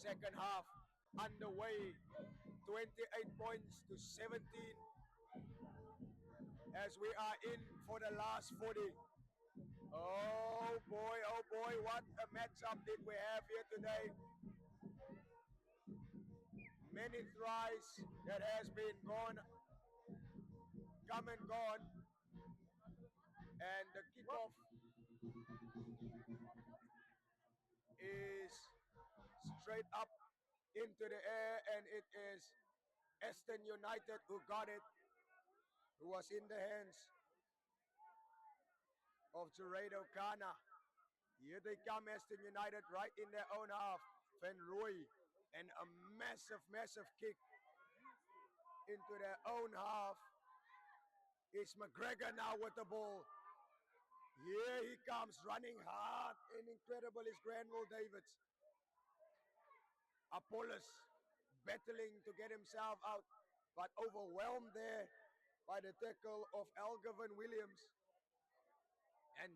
Second half underway, 28 points to 17 as we are in for the last 40. Oh boy, what a matchup did we have here today. Many tries that has been come and gone, and the kickoff is straight up into the air, and it is Ashton United who got it, who was in the hands of Gerardo Kana. Here they come, Ashton United, right in their own half. Van Rooij, and a massive kick into their own half. Is McGregor now with the ball. Here he comes, running hard and incredible is Granville Davids. Apollos battling to get himself out, but overwhelmed there by the tackle of Algervan Williams, and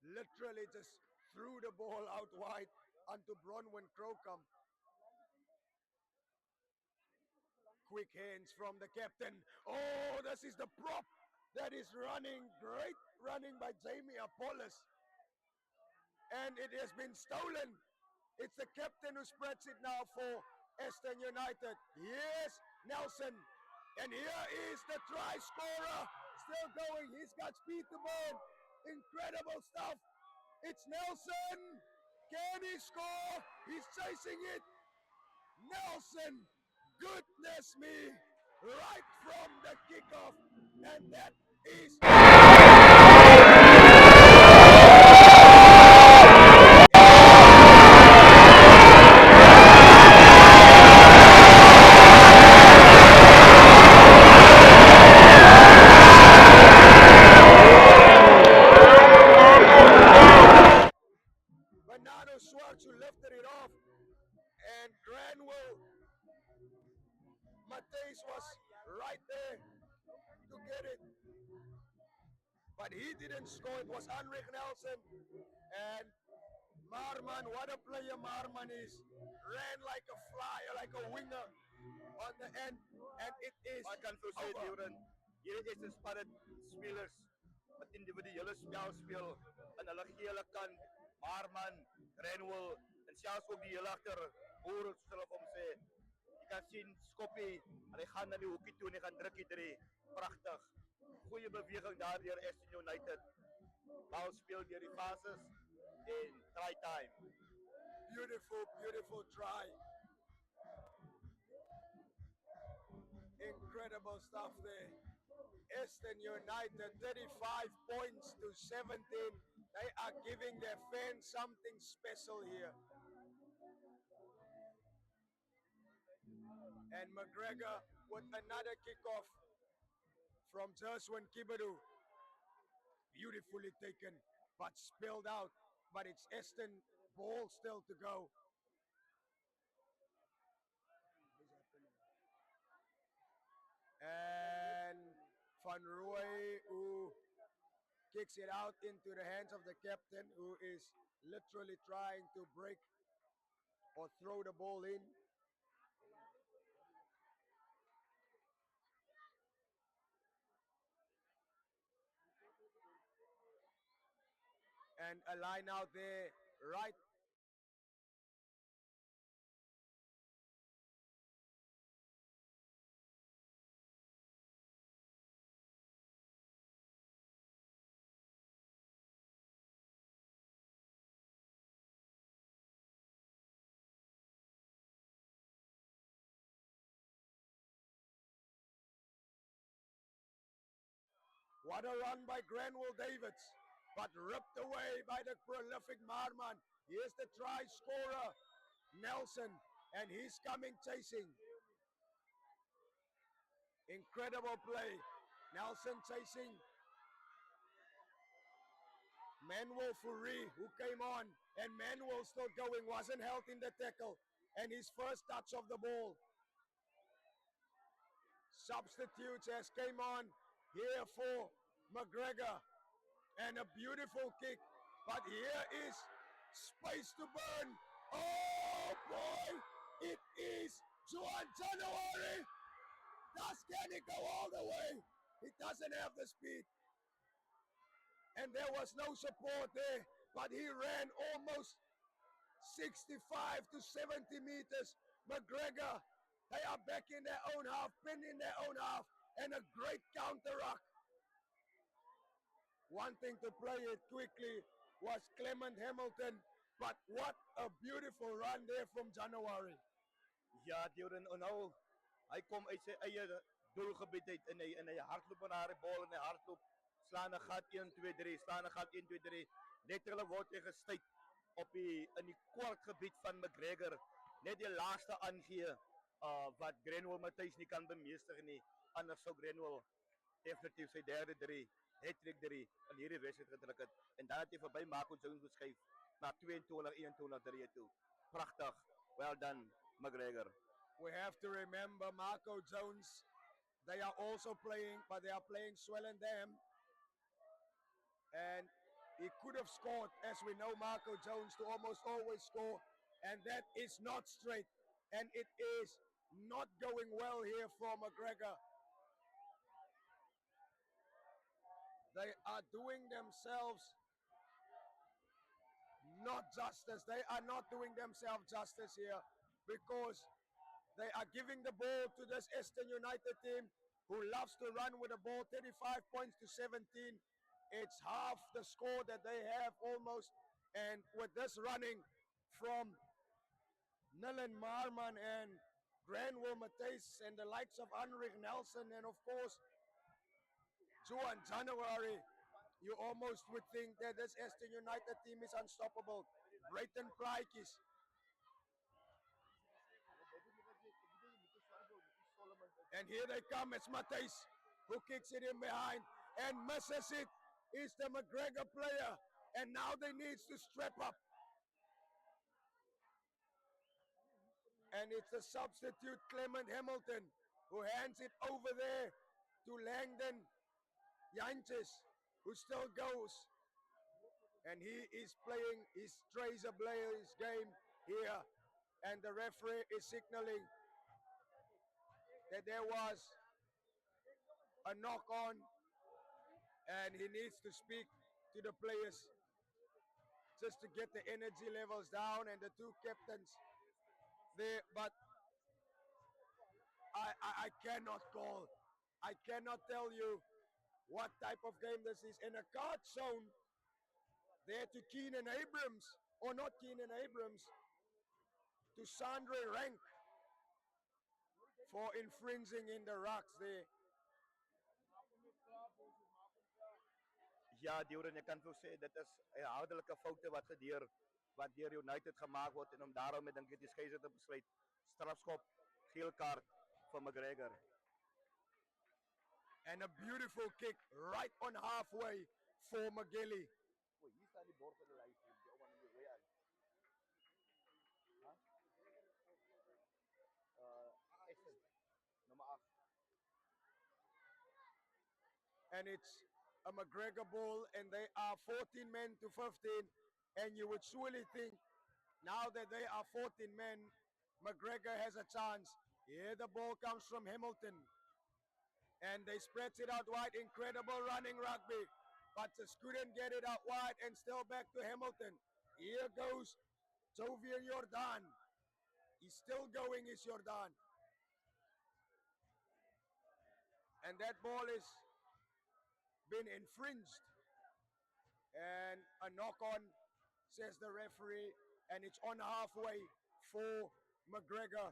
literally just threw the ball out wide onto Bronwyn Crocombe. Quick hands from the captain. Oh, this is the prop that is running. Great running by Jamie Apollos. And it has been stolen. It's the captain who spreads it now for Ashton United. Here's Nelson. And here is the try scorer. Still going. He's got speed to burn. Incredible stuff. It's Nelson. Can he score? He's chasing it. Nelson. Goodness me. Right from the kickoff. And that is... Bernardo Schwartz who lifted it off, and Granville Matthijs was right there to get it, but he didn't score. It was Henrik Nelson, and Marman, what a player Marman is, ran like a flyer, like a winger on the end, and it is I kan vir sê Duran, hierdie is 'n spanne spelers wat individuele spel speel en hulle gee hulle kant, Marman, Granville en selfs ook die hele agter boer soos hulle vir hom sê. Jy kan sien Skoppie, hy gaan na die hoekie toe en hy gaan druk die drie. Pragtig. Goeie beweging daar deur Ashton United. Bal speel deur die fases en try time. Beautiful try. Incredible stuff there. Ashton United 35 points to 17. They are giving their fans something special here. And McGregor with another kickoff from Jerswin Kibadu. Beautifully taken, but spilled out. But it's Ashton ball still to go. And Van Rooij who kicks it out into the hands of the captain, who is literally trying to break or throw the ball in. And a line out there, right. What a run by Granville Davids, but ripped away by the prolific Marman. Here's the try scorer, Nelson, and he's coming chasing. Incredible play. Nelson chasing. Manuel Fourie who came on, and Manuel still going, wasn't held in the tackle, and his first touch of the ball. Substitutes has came on. here for McGregor. And a beautiful kick. But here is space to burn. Oh boy! It is Juan January. Can he go all the way? He doesn't have the speed. And there was no support there. But he ran almost 65 to 70 meters. McGregor, they are back in their own half, pinned in their own half, and a great counter ruck. Wanting to play it quickly was Clement Hamilton, but what a beautiful run there from January. Ja, Duran, nou, hy kom uit sy eie doelgebied uit en hy hardloop na die bal en hy hardloop, slaan 'n gat 1 2 3, slaan 'n gat 1 2 3. Letterlik word hy gestuit op in die kwartgebied van McGregor. Net die laaste aangee wat Grenwell Matthys nie kan bemeester nie. Anders sou Grenwell definitief sy derde 3, hat-trick 3 in hierdie wedstryd gedruk het. En dan het hy verby Marco Jones geskuif na 22-21-3 toe. Pragtig. Well done, McGregor. We have to remember Marco Jones. They are also playing, but they are playing Swellendam. And he could have scored, as we know Marco Jones to almost always score. And that is not straight. And it is not going well here for McGregor. They are doing themselves not justice. They are not doing themselves justice here because they are giving the ball to this Ashton United team who loves to run with the ball, 35 points to 17. It's half the score that they have almost. And with this running from Nilan Marman and Granwell Matthys and the likes of Henrik Nelson and of course Juan January, you almost would think that this Ashton United team is unstoppable. Brayton Prykes. And here they come, it's Matthys who kicks it in behind and misses it. Is the McGregor player. And now they need to strap up. And it's the substitute Clement Hamilton who hands it over there to Langdon Janches, who still goes. And he is playing his Tracer Blaze game here. And the referee is signaling that there was a knock on and he needs to speak to the players just to get the energy levels down and the two captains there. But I cannot call. I cannot tell you what type of game this is. And a card shown there to Keenan Abrams, or not Keenan Abrams, to Sandre Rank for infringing in the rocks there. Ja, Duran, ek kan vir sê dit is 'n herhaaldelike foute wat deur United gemaak word en om daarom dink ek die skeiersrechter besluit strafskop, geel kaart vir McGregor. And a beautiful kick right on halfway for McGilly. O, hier staan die bord van die lys, die ou man in die rooi aan. Ashton, nommer 8. And it's a McGregor ball and they are 14 men to 15, and you would surely think now that they are 14 men, McGregor has a chance. Here the ball comes from Hamilton and they spread it out wide. Incredible running rugby, but just couldn't get it out wide, and still back to Hamilton. Here goes Jovian Jordan. He's still going, is Jordan. And that ball is been infringed, and a knock on, says the referee, and it's on halfway for McGregor.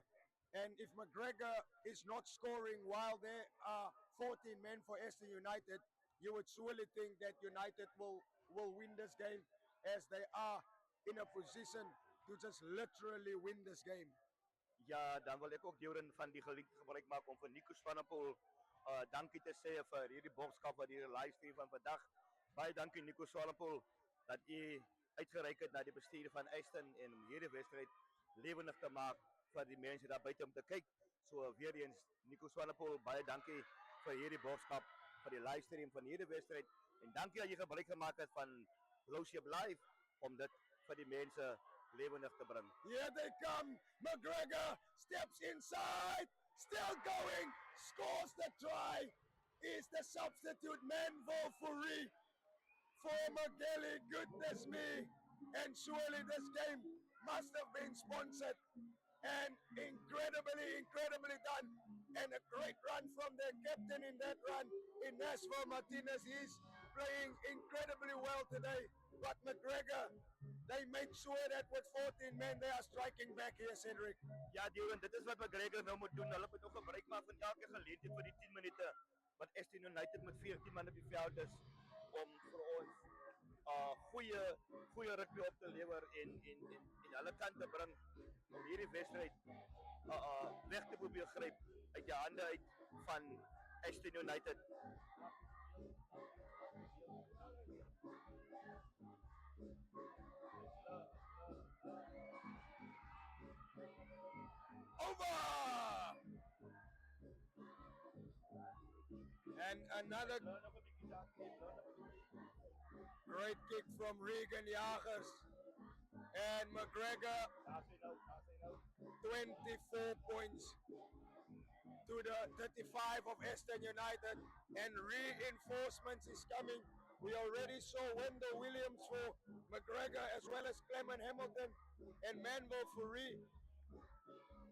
And if McGregor is not scoring while there are 14 men for Ashton United, you would surely think that United will win this game, as they are in a position to just literally win this game. Ja, dan wil ek ook Duran van die geleentheid gebruik maak om vir Nico Swanepoel dankie te sê vir hierdie boodskap wat hier livestream van vandag. Baie dankie Nico Swanepoel dat u uitgereik het na die bestuur van Ashton en om hierdie wedstryd lewendig te maak vir die mense daar buite om te kyk. So weer eens Nico Swanepoel, baie dankie vir hierdie boodskap vir die livestream van hierdie wedstryd en dankie dat jy gebruik gemaak het van Blowship Live om dit vir die mense lewendig te bring. Here they come. McGregor steps inside. Still going. Scores the try. Is the substitute Manville Fourie for McGilly. Goodness me. And surely this game must have been sponsored. And incredibly done. And a great run from their captain in that run. In Nashville Martinez. He's playing incredibly well today. But McGregor, they make sure that with 14 men they are striking back here, Cedric. Ja, Dylan, dit is wat McGregor nou moet doen. Hulle moet ook gebruik maak van elke geleentheid vir die 10 minute wat Ashton United met 14 man op die veld is om vir ons goeie rugby op te lewer en hulle kant te bring om hierdie wedstryd weg te probeer gryp uit die hande uit van Ashton United. Over! And another great kick from Regan Jagers. And McGregor, 24 points to the 35 of Ashton United. And reinforcements is coming. We already saw Wendell Williams for McGregor as well as Clement Hamilton and Manville Fourie.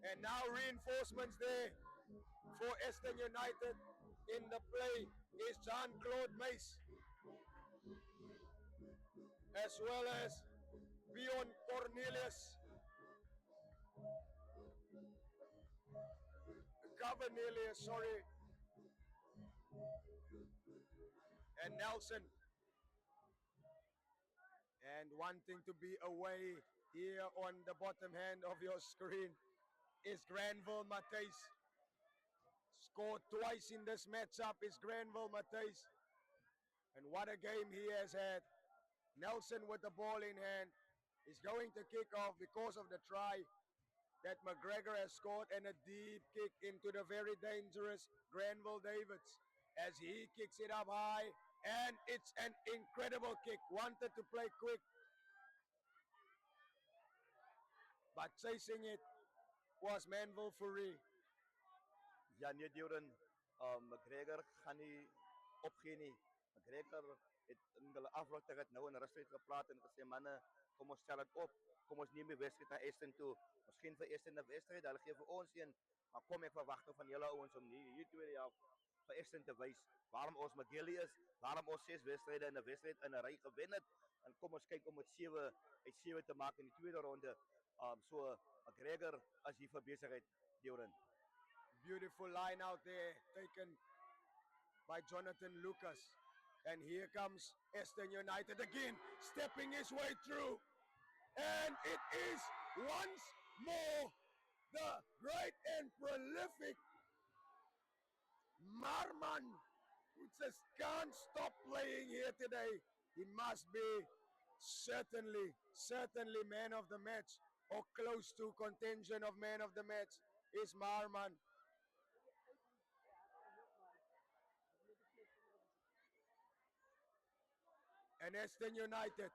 And now reinforcements there for Ashton United. In the play is Jean-Claude Mace, as well as Bjorn Cornelius, and Nelson. And wanting to be away here on the bottom hand of your screen is Granville Matthys. Scored twice in this matchup is Granville Matthys. And what a game he has had. Nelson with the ball in hand is going to kick off because of the try that McGregor has scored and a deep kick into the very dangerous Granville Davids as he kicks it up high. And it's an incredible kick. Wanted to play quick, but chasing it was Manville Fourie. Ja, nee, Dylan, McGregor gaan nie opgee nie. McGregor het in hulle afronding het nou in rustig gepraat en gesê, manne, kom ons stel dit op. Kom ons neem die wedstryd na Ashton toe. Miskien vir Ashton 'n wedstryd, hulle gee vir ons een, maar kom ek verwag van julle ouens om hier tweede helft vir Ashton te wys waarom ons McGilly is, waarom ons 6 wedstryde in 'n wedstryd in 'n ry gewen het. En kom ons kyk om dit 7 uit 7 te maak in die tweede ronde. So McGregor as hier vir besigheid, Dylan. Beautiful line out there taken by Jonathan Lucas. And here comes Ashton United again, stepping his way through. And it is once more the great and prolific Marman, who just can't stop playing here today. He must be certainly man of the match or close to contention of man of the match is Marman. And Ashton United.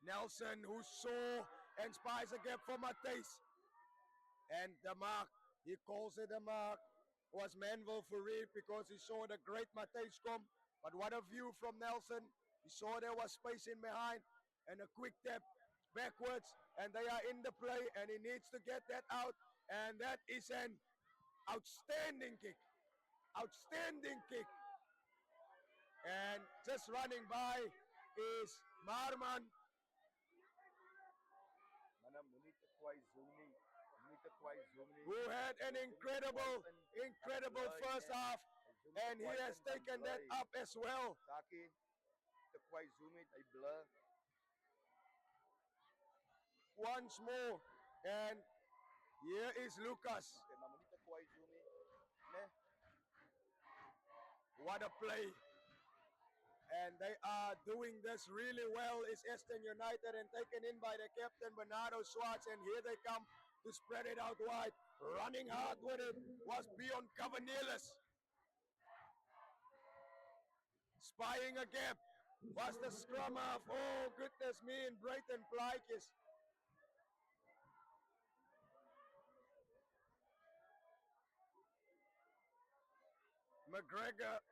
Nelson, who saw and spies a gap for Matthys. And the mark, he calls it a mark, was Manville Fourie because he saw the great Matthys come. But what a view from Nelson. He saw there was space in behind and a quick tap backwards. And they are in the play and he needs to get that out. And that is an outstanding kick. Outstanding kick. And just running by is Marman. Who had an incredible first half. And he has taken that up as well. Once more. And here is Lucas. What a play. And they are doing this really well is Ashton United and taken in by the captain Bernardo Schwartz, and here they come to spread it out wide. Running hard with it was Bjorn Cornelius. spying a gap. Was the scrum half? Oh, goodness me, in Brayton Plaatjes. McGregor,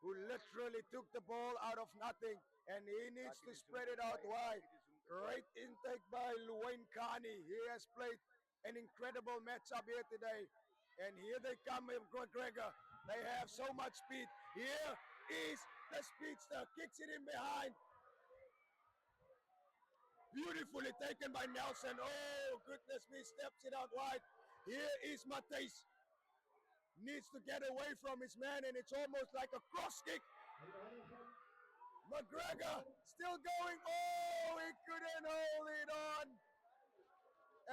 who literally took the ball out of nothing, and he needs to spread it out wide. Great intake by Luwayne Carney. He has played an incredible matchup here today. And here they come with McGregor. They have so much speed. Here is the speedster, kicks it in behind. Beautifully taken by Nelson. Oh, goodness me, steps it out wide. Here is Matthijs. Needs to get away from his man, and it's almost like a cross kick. McGregor still going. Oh, he couldn't hold it on.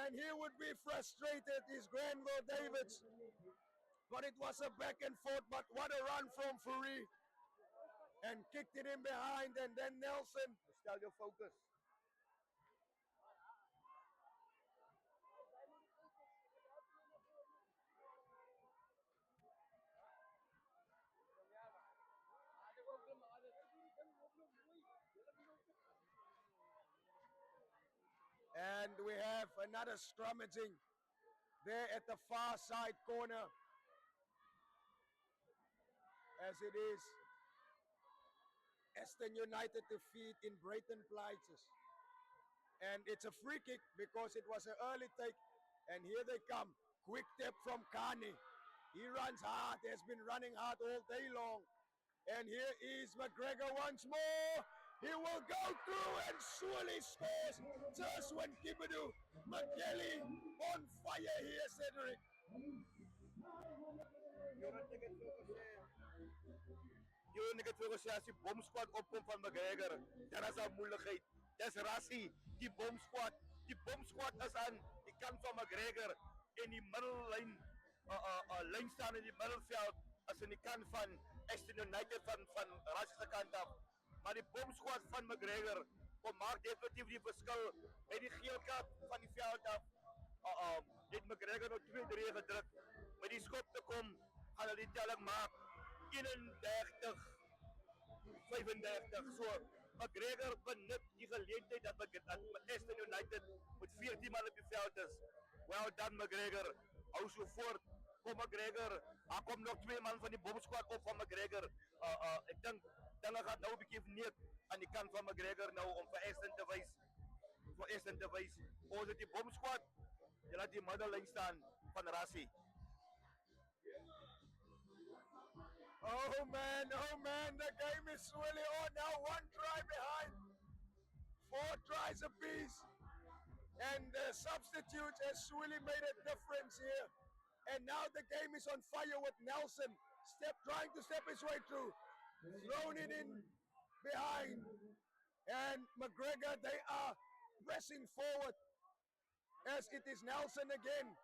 And he would be frustrated, his Granville Davids. But it was a back and forth, but what a run from Fourie. And kicked it in behind, and then Nelson. Stel jou focus. And we have another scrummaging there at the far side corner. As it is Ashton United defeat in Brayton Plaatjes. And it's a free kick because it was an early take. And here they come. Quick tap from Carney. He runs hard. He has been running hard all day long. And here is McGregor once more. He will go through and surely scores. Just when Kibadu, McGilly on fire here, Cedric. Yun ek het vir gesê as die bomsquad opkom van McGregor, dan is daar moeilikheid. Dis Rassie, die bomsquad is aan die kant van McGregor en die middellyn lyn staan in die middelveld as in die kant van Ashton United van Rassie se kant af. Maar die bomsquad van McGregor kom maak definitief die verskil met die geel kaart van die veld af. Het McGregor nou 2-3 gedruk. Met die skop te kom, gaan hulle die telling maak. 31-35. So McGregor benut die geleentheid dat Ashton United met 14 man op die veld is. Well done McGregor. Hou so voort. Kom McGregor. Daar kom nog 2 man van die bomsquad op van McGregor. Ek dink dinge gaan nou 'n bietjie neer aan die kant van McGregor nou om vir Ashton te wys. Ons het die bomsquad. Jy laat die middellyn staan van Rassie. Oh man, the game is swirling on now. 1 try behind. 4 tries apiece. And the substitutes has really made a difference here. And now the game is on fire with Nelson trying to step his way through. Thrown it in behind. And McGregor, they are pressing forward as it is Nelson again.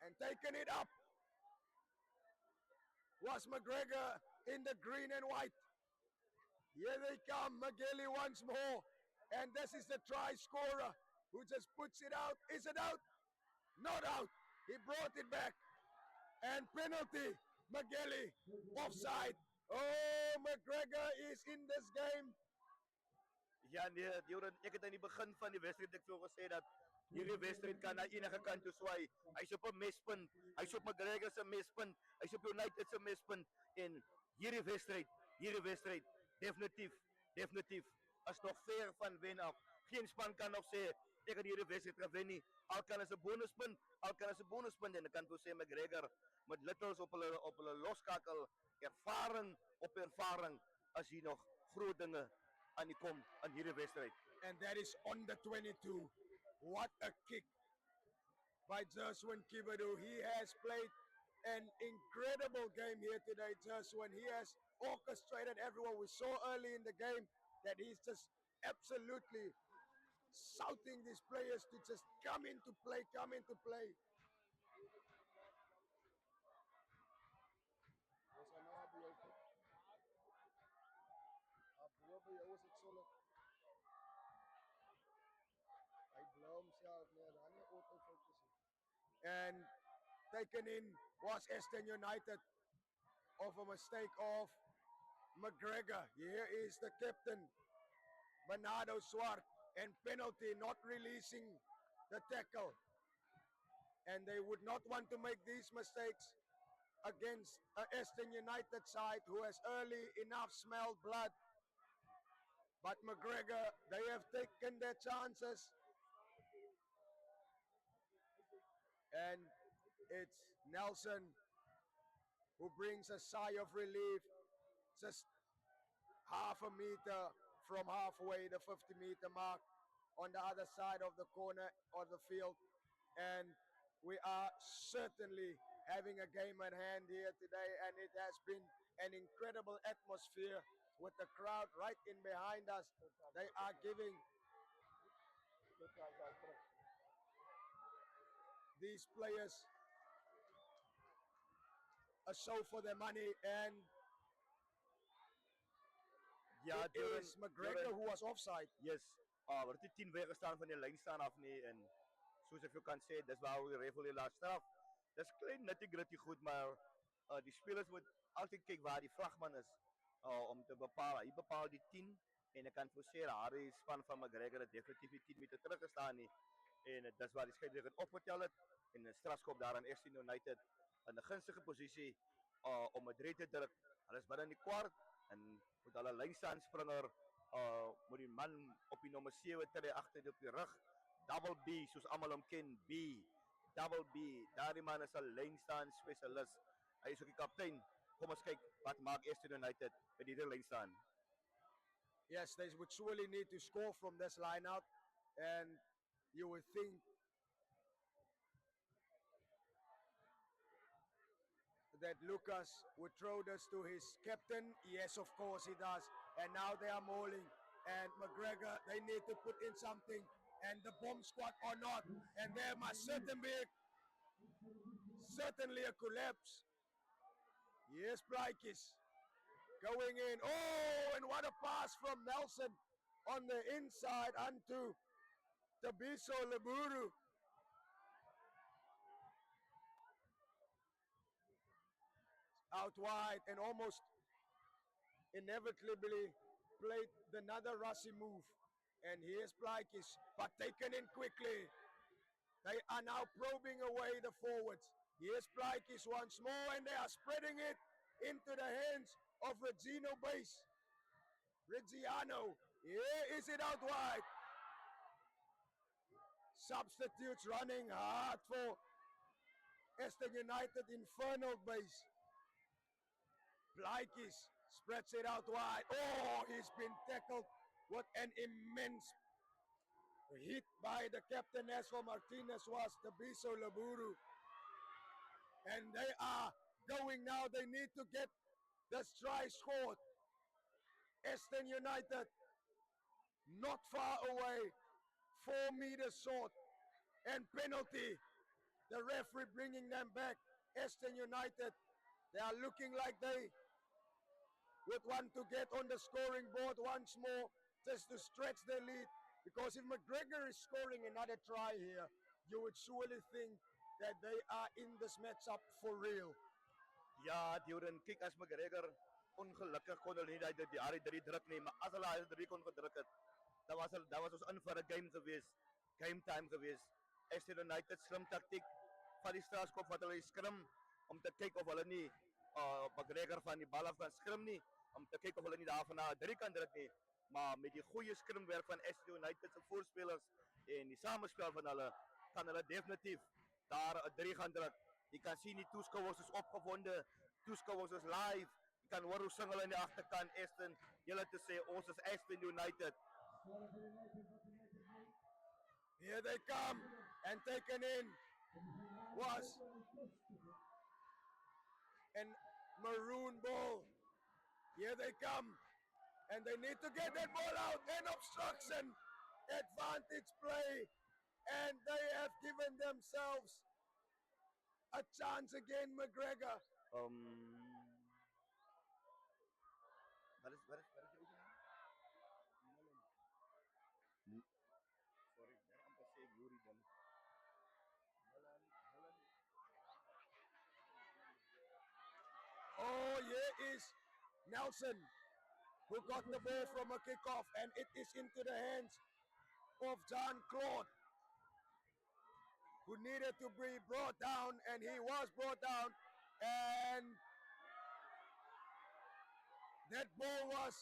And taking it up was McGregor in the green and white. Here they come, McGilly once more. And this is the try scorer who just puts it out. Is it out? Not out. He brought it back. And penalty, McGilly, offside. Oh, McGregor is in this game. Ja nee, Joran, ek het aan die begin van die wedstryd ek vir gesê dat hierdie wedstryd kan na enige kant toe swaai. Hy's op 'n mespunt. Hy's op McGregor se mespunt. Hy's op United se mespunt en hierdie wedstryd definitief is nog ver van wen af. Geen span kan nog sê ek het hierdie wedstryd gewen nie. Al kan as 'n bonuspunt, en ek kan toe sê McGregor met littles op hulle loskakel, ervaring op ervaring as hier nog groot dinge aan die kom aan hierdie wedstryd. And that is on the 22. What a kick by Joshua Kibadu. He has played an incredible game here today, Joshua. He has orchestrated everyone. We saw early in the game that he's just absolutely shouting these players to just come into play. And taken in was Ashton United of a mistake of McGregor. Here is the captain, Bernardo Swart, and penalty, not releasing the tackle. And they would not want to make these mistakes against a Ashton United side who has early enough smelled blood. But McGregor, they have taken their chances. And it's Nelson who brings a sigh of relief, just half a meter from halfway, the 50-meter mark on the other side of the corner of the field. And we are certainly having a game at hand here today, and it has been an incredible atmosphere with the crowd right in behind us. They are giving these players a show for their money, and Ja, it is McGregor who was offside. Yes. Word die 10 weggestaan van die lyn staan af nie en soos ek jou kan sê, dis waar die referee die laaste straf. Dis klein nitty-gritty goed, maar die spelers moet altyd kyk waar die vlagman is om te bepaal. Hy bepaal die 10 en ek kan vir sê daar die span van McGregor het definitief die 10 meter terug gestaan nie. En dis waar die skeieregter opgetel het en 'n strafskop daar aan Ashton United in 'n gunstige posisie om 'n drie te druk. Hulle is binne in die kwart en met hulle lynstaanspringer moet die man op die nommer 7 tree agter op die rug. Double B soos almal hom ken, B. Double B. Daardie man is 'n lynstaan spesialis. Hy is ook die kaptein. Kom ons kyk wat maak Ashton United met hierdie lynstaan. Yes, they would surely need to score from this lineout, and you would think that Lucas would throw this to his captain. Yes, of course he does. And now they are mauling. And McGregor, they need to put in something. And the bomb squad or not. And there must certainly a collapse. Yes, Blykes going in. Oh, and what a pass from Nelson on the inside onto Tabiso Leburu. Out wide and almost inevitably played another Rossi move. And here's Blykes, but taken in quickly. They are now probing away the forwards. Here's Blykes once more, and they are spreading it into the hands of Reggiano. Here is it out wide. Substitutes running hard for Ashton United infernal base. Blykes spreads it out wide. Oh, he's been tackled with an immense hit by the captain Esfo Martinez was Tabiso Leburu. And they are going now. They need to get the try scored. Ashton United not far away. 4 meters short. And penalty. The referee bringing them back. Ashton United, they are looking like they would want to get on the scoring board once more just to stretch their lead. Because if McGregor is scoring another try here, you would surely think that they are in this matchup for real. Ja, Duran, kyk as McGregor ongelukkig kon hulle nie daai drie druk nie, maar as hulle daai drie kon gedruk het, dan was ons in vir 'n game gewees, game time gewees. Ashton United slim taktiek van die strafskop wat hulle skrim om te kyk of hulle nie McGregor van die bal af kan skrim nie, om te kyk of hulle nie daarvan na 'n drie kan druk nie. Maar met die goeie skrimwerk van Ashton United se voorspelers en die samespel van hulle kan hulle definitief daar 'n 3 gaan druk. Jy kan sien die toeskouers is opgewonde, toeskouers is live. Jy kan hoor hoe sing hulle in die agterkant Ashton, julle te sê ons is Ashton United. Here they come and taken in was an maroon ball. Here they come. And they need to get that ball out. And obstruction. Advantage play. And they have given themselves a chance again, McGregor. Wat is die oefening? Sorry, ek amper sê Yuri dan. Oh, here is Nelson. who got the ball from a kickoff, and it is into the hands of Jean-Claude, who needed to be brought down, and he was brought down, and that ball was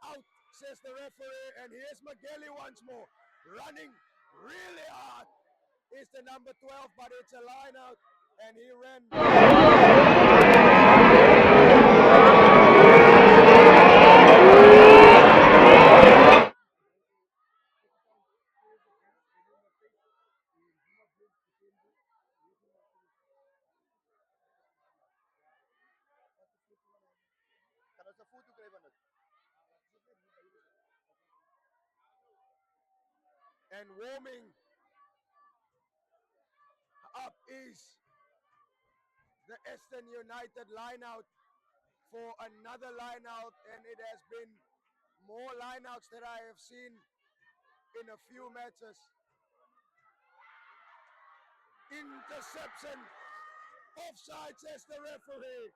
out, says the referee, and here's McGilly once more, running really hard. Is the number 12, but it's a line out, and he ran. Kan ons 'n foto kry van dit? And warming up is the Ashton United lineout for another lineout, and it has been more lineouts that I have seen in a few matches. Interception, offside, says the referee.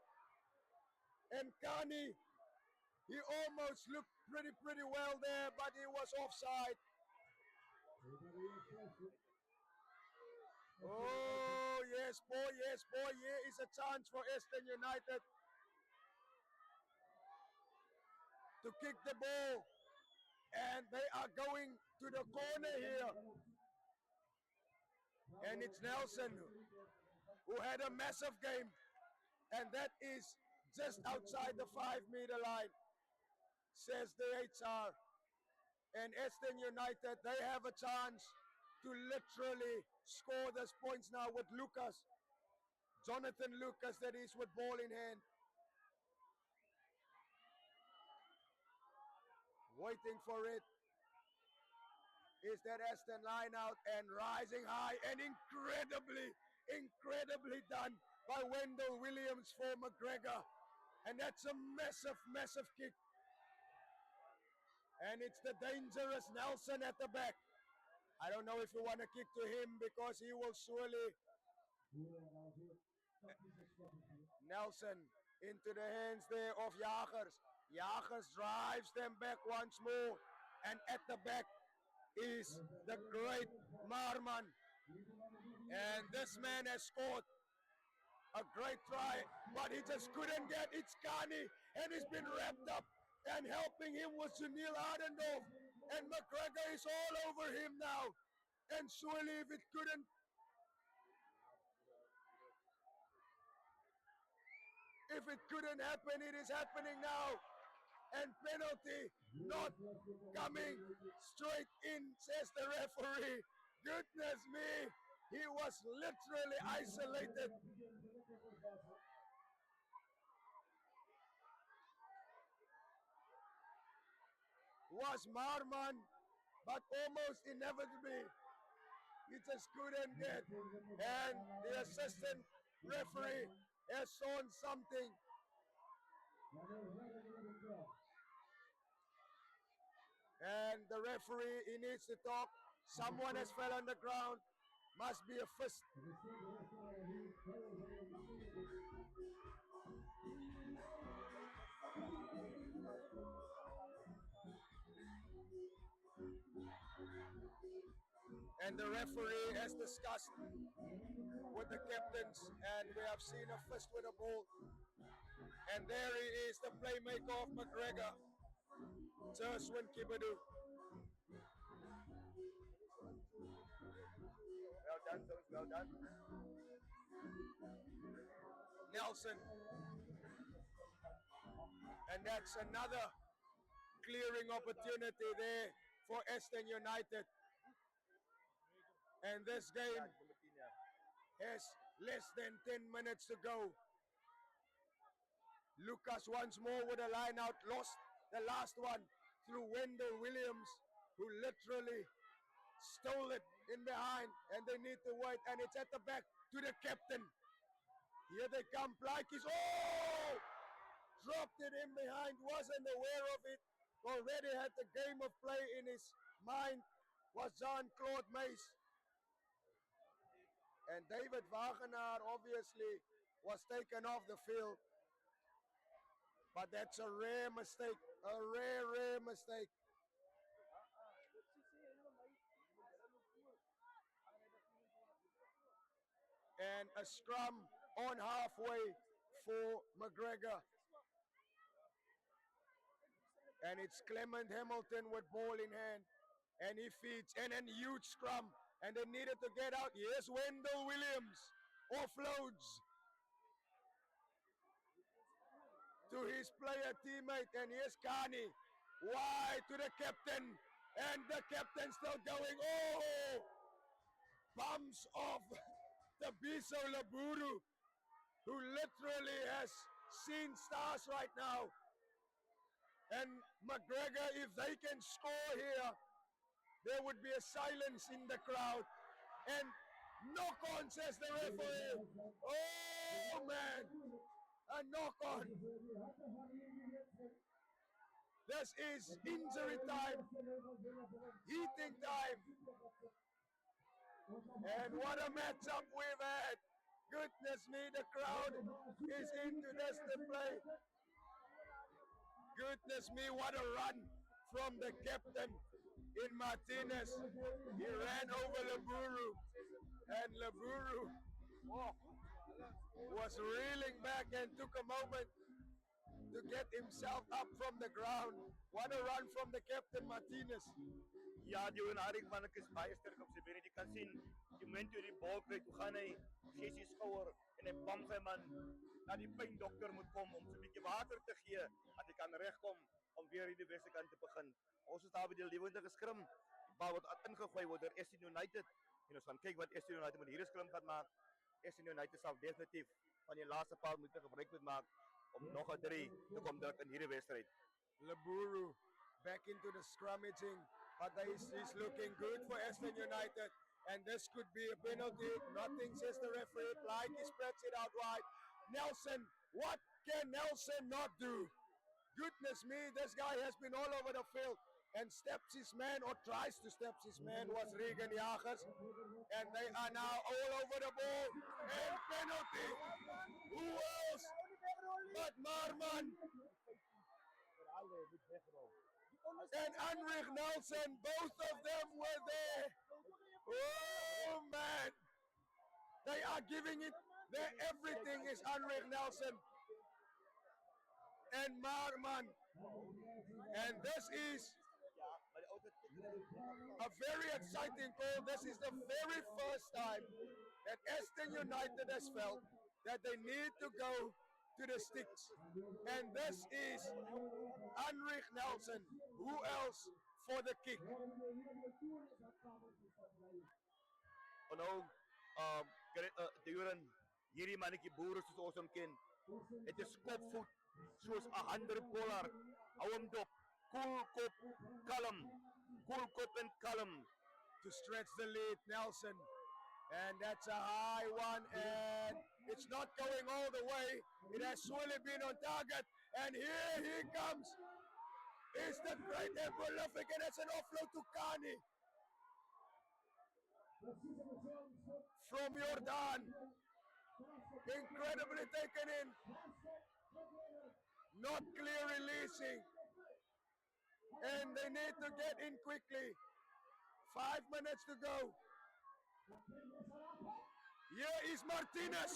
And Kani, he almost looked pretty well there, but he was offside. Oh, yes, boy, here is a chance for Ashton United to kick the ball. And they are going to the corner here. And it's Nelson who had a massive game. And that is just outside the 5-meter line, says the HR. And Ashton United, they have a chance to literally score these points now with Lucas. Jonathan Lucas, that is, with ball in hand. Waiting for it is that Ashton line out and rising high and incredibly done by Wendell Williams for McGregor. And that's a massive kick. And it's the dangerous Nelson at the back. I don't know if you want to kick to him because he will surely... Nelson into the hands there of Jagers. Jagers drives them back once more. And at the back is the great Marman. And this man has scored a great try, but he just couldn't get it's Kani, and he's been wrapped up, and helping him was Sunil Adendorf, and McGregor is all over him now. And surely if it couldn't happen, it is happening now. And penalty not coming straight in, says the referee. Goodness me, he was literally isolated. Was Marman, but almost inevitably he just couldn't get. And the assistant referee has shown something. And the referee, he needs to talk. Someone has fell on the ground. Must be a fist. And the referee has discussed with the captains, and we have seen a fist with a ball. And there he is, the playmaker of McGregor, Terswin Kibadu. Well done, Jones, well done. Nelson. And that's another clearing opportunity there for Ashton United. And this game has less than 10 minutes to go. Lucas once more with a line out, lost the last one through Wendell Williams, who literally stole it in behind, and they need to wait, and it's at the back to the captain. Here they come, Plaatjes. Oh! Dropped it in behind, wasn't aware of it, already had the game of play in his mind, was Jean-Claude Mace. And David Wagenaar obviously was taken off the field. But that's a rare mistake. A rare mistake. And a scrum on halfway for McGregor. And it's Clement Hamilton with ball in hand. And he feeds. And a huge scrum. And they needed to get out. Yes, Wendell Williams offloads to his player teammate. And here's Kani. Wide to the captain. And the captain still going. Oh! Bumps off the Biso Laburu, who literally has seen stars right now. And McGregor, if they can score here, there would be a silence in the crowd. And knock on, says the referee. Oh man, a knock on. This is injury time, heating time. And what a matchup we've had. Goodness me, the crowd is into this display. Goodness me, what a run from the captain in Martinez. He ran over Laburu, and Laburu was reeling back and took a moment to get himself up from the ground. What a run from the captain Martinez. Ja, die Haring man is baie sterk op sy bene. Jy kan sien die moment toe die bal kry, toe gaan hy sessie skouer en hy bam sy man dat die pyndokter moet kom om so 'n bietjie water te gee dat hy kan regkom om weer hierdie wedstryd te begin. Ons is daar by die lewendige skrum. Die bal word ingegooi word deur Ashton United en ons gaan kyk wat Ashton United met hierdie skrum gaan maak. Ashton United sal definitief van die laaste paar minute gebruik moet maak om nog 'n 3 te kom druk in hierdie wedstryd. Laburu back into the scrummaging. But he's looking good for Ashton United. And this could be a penalty. Nothing, says the referee. Like he spreads it out wide. Nelson, what can Nelson not do? Goodness me, this guy has been all over the field and steps his man or tries to step his man was Regan Jagers. And they are now all over the ball. And penalty. Who else but Marman? And Heinrich Nelson, both of them were there. Oh man, they are giving it. Everything is Heinrich Nelson and Marman. And this is a very exciting goal. This is the very first time that Ashton United has felt that they need to go to the sticks. And this is Heinrich Nelson. Who else for the kick? Nou, Duran, hierdie mannetjie boere soos ons hom ken. Het is kopvoet soos 100 polar. Hou hom dop. Cool kop, kalm. Cool kop en kalm. To stretch the lead, Nelson. And that's a high one, and it's not going all the way. It has surely been on target, and here he comes. It's the great and prolific, and it's an offload to Kani. From Jordan. Incredibly taken in. Not clear releasing. And they need to get in quickly. 5 minutes to go. Here is Martinez.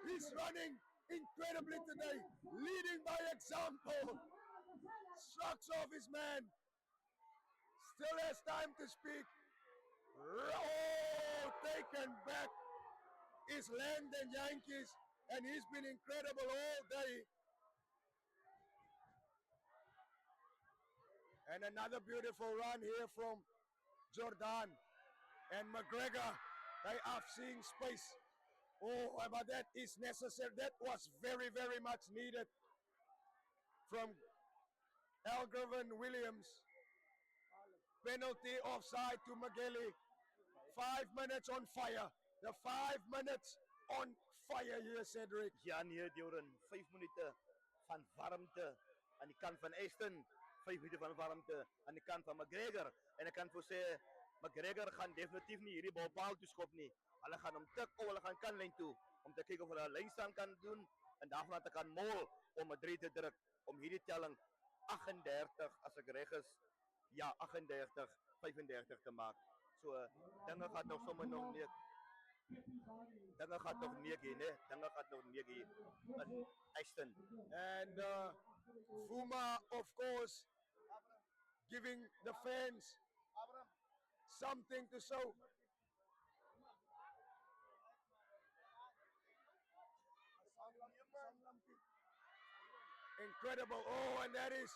He's running incredibly today, leading by example. Sucks off his man. Still has time to speak. Oh, taken back is Landon Yankees, and he's been incredible all day. And another beautiful run here from Jordan and McGregor. They are seeing space. Oh, but that is necessary. That was very, very much needed from Algervan Williams. Penalty offside to Mageli. 5 minutes on fire. The 5 minutes on fire here, Cedric. Ja nee, Duran, 5 minute van warmte aan die kant van Ashton. 5 minute van warmte aan die kant van McGregor. En ek kan vir sê McGregor gaan definitief nie hierdie bal paal toe skop nie. Hulle gaan hom tik of hulle gaan kanlyn toe om te kyk of hulle 'n lynstaan kan doen en daarvan te kan mol om 'n 3 te druk om hierdie telling 38 as ek reg is. Ja, 38 35 te maak. So dinge gaan nog sommer nog nie dinge gaan nog nie gee, né? Dinge gaan nog nie gee in Ashton. And Vuma, of course, giving the fans something to show. Incredible. Oh, and that is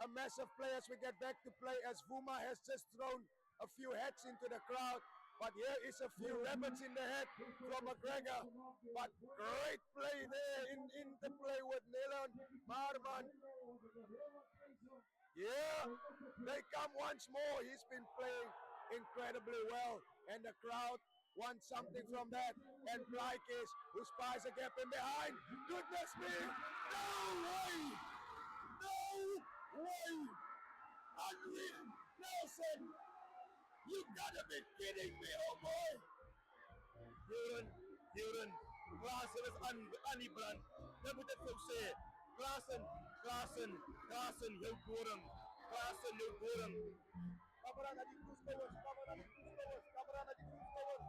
a massive play as we get back to play, as Vuma has just thrown a few heads into the crowd. But here is a few rabbits in the head from McGregor. But great play there in the play with Leland Marman. Yeah, they come once more. He's been playing incredibly well. And the crowd wants something from that. And Blykes, who spies a gap in behind. Goodness me! No way! No way! Unreal! Nelson! You gotta be kidding me, oh boy! Duren, Klaasen is aan die brand. Dat moet ek vir jou sê. Klaasen, jou koring. Klaasen, jou koring. Kamera na die toeskouers, kamera na die toeskouers.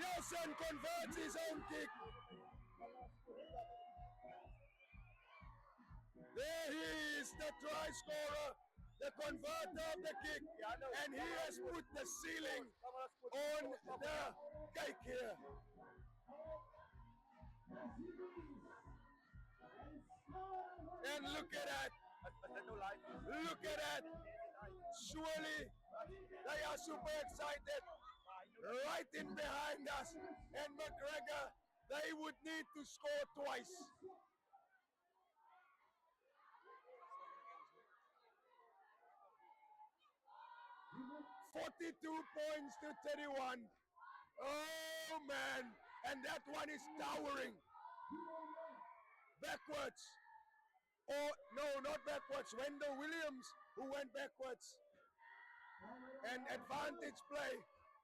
Nelson converts his own kick. There he is, the try scorer, the converter of the kick, and he has put the ceiling on the cake here. And look at that. Look at that. Surely they are super excited. Right in behind us. And McGregor, they would need to score twice. 42 points to 31. Oh man, and that one is towering. Backwards. Oh, no, not backwards. Wendell Williams, who went backwards. And advantage play.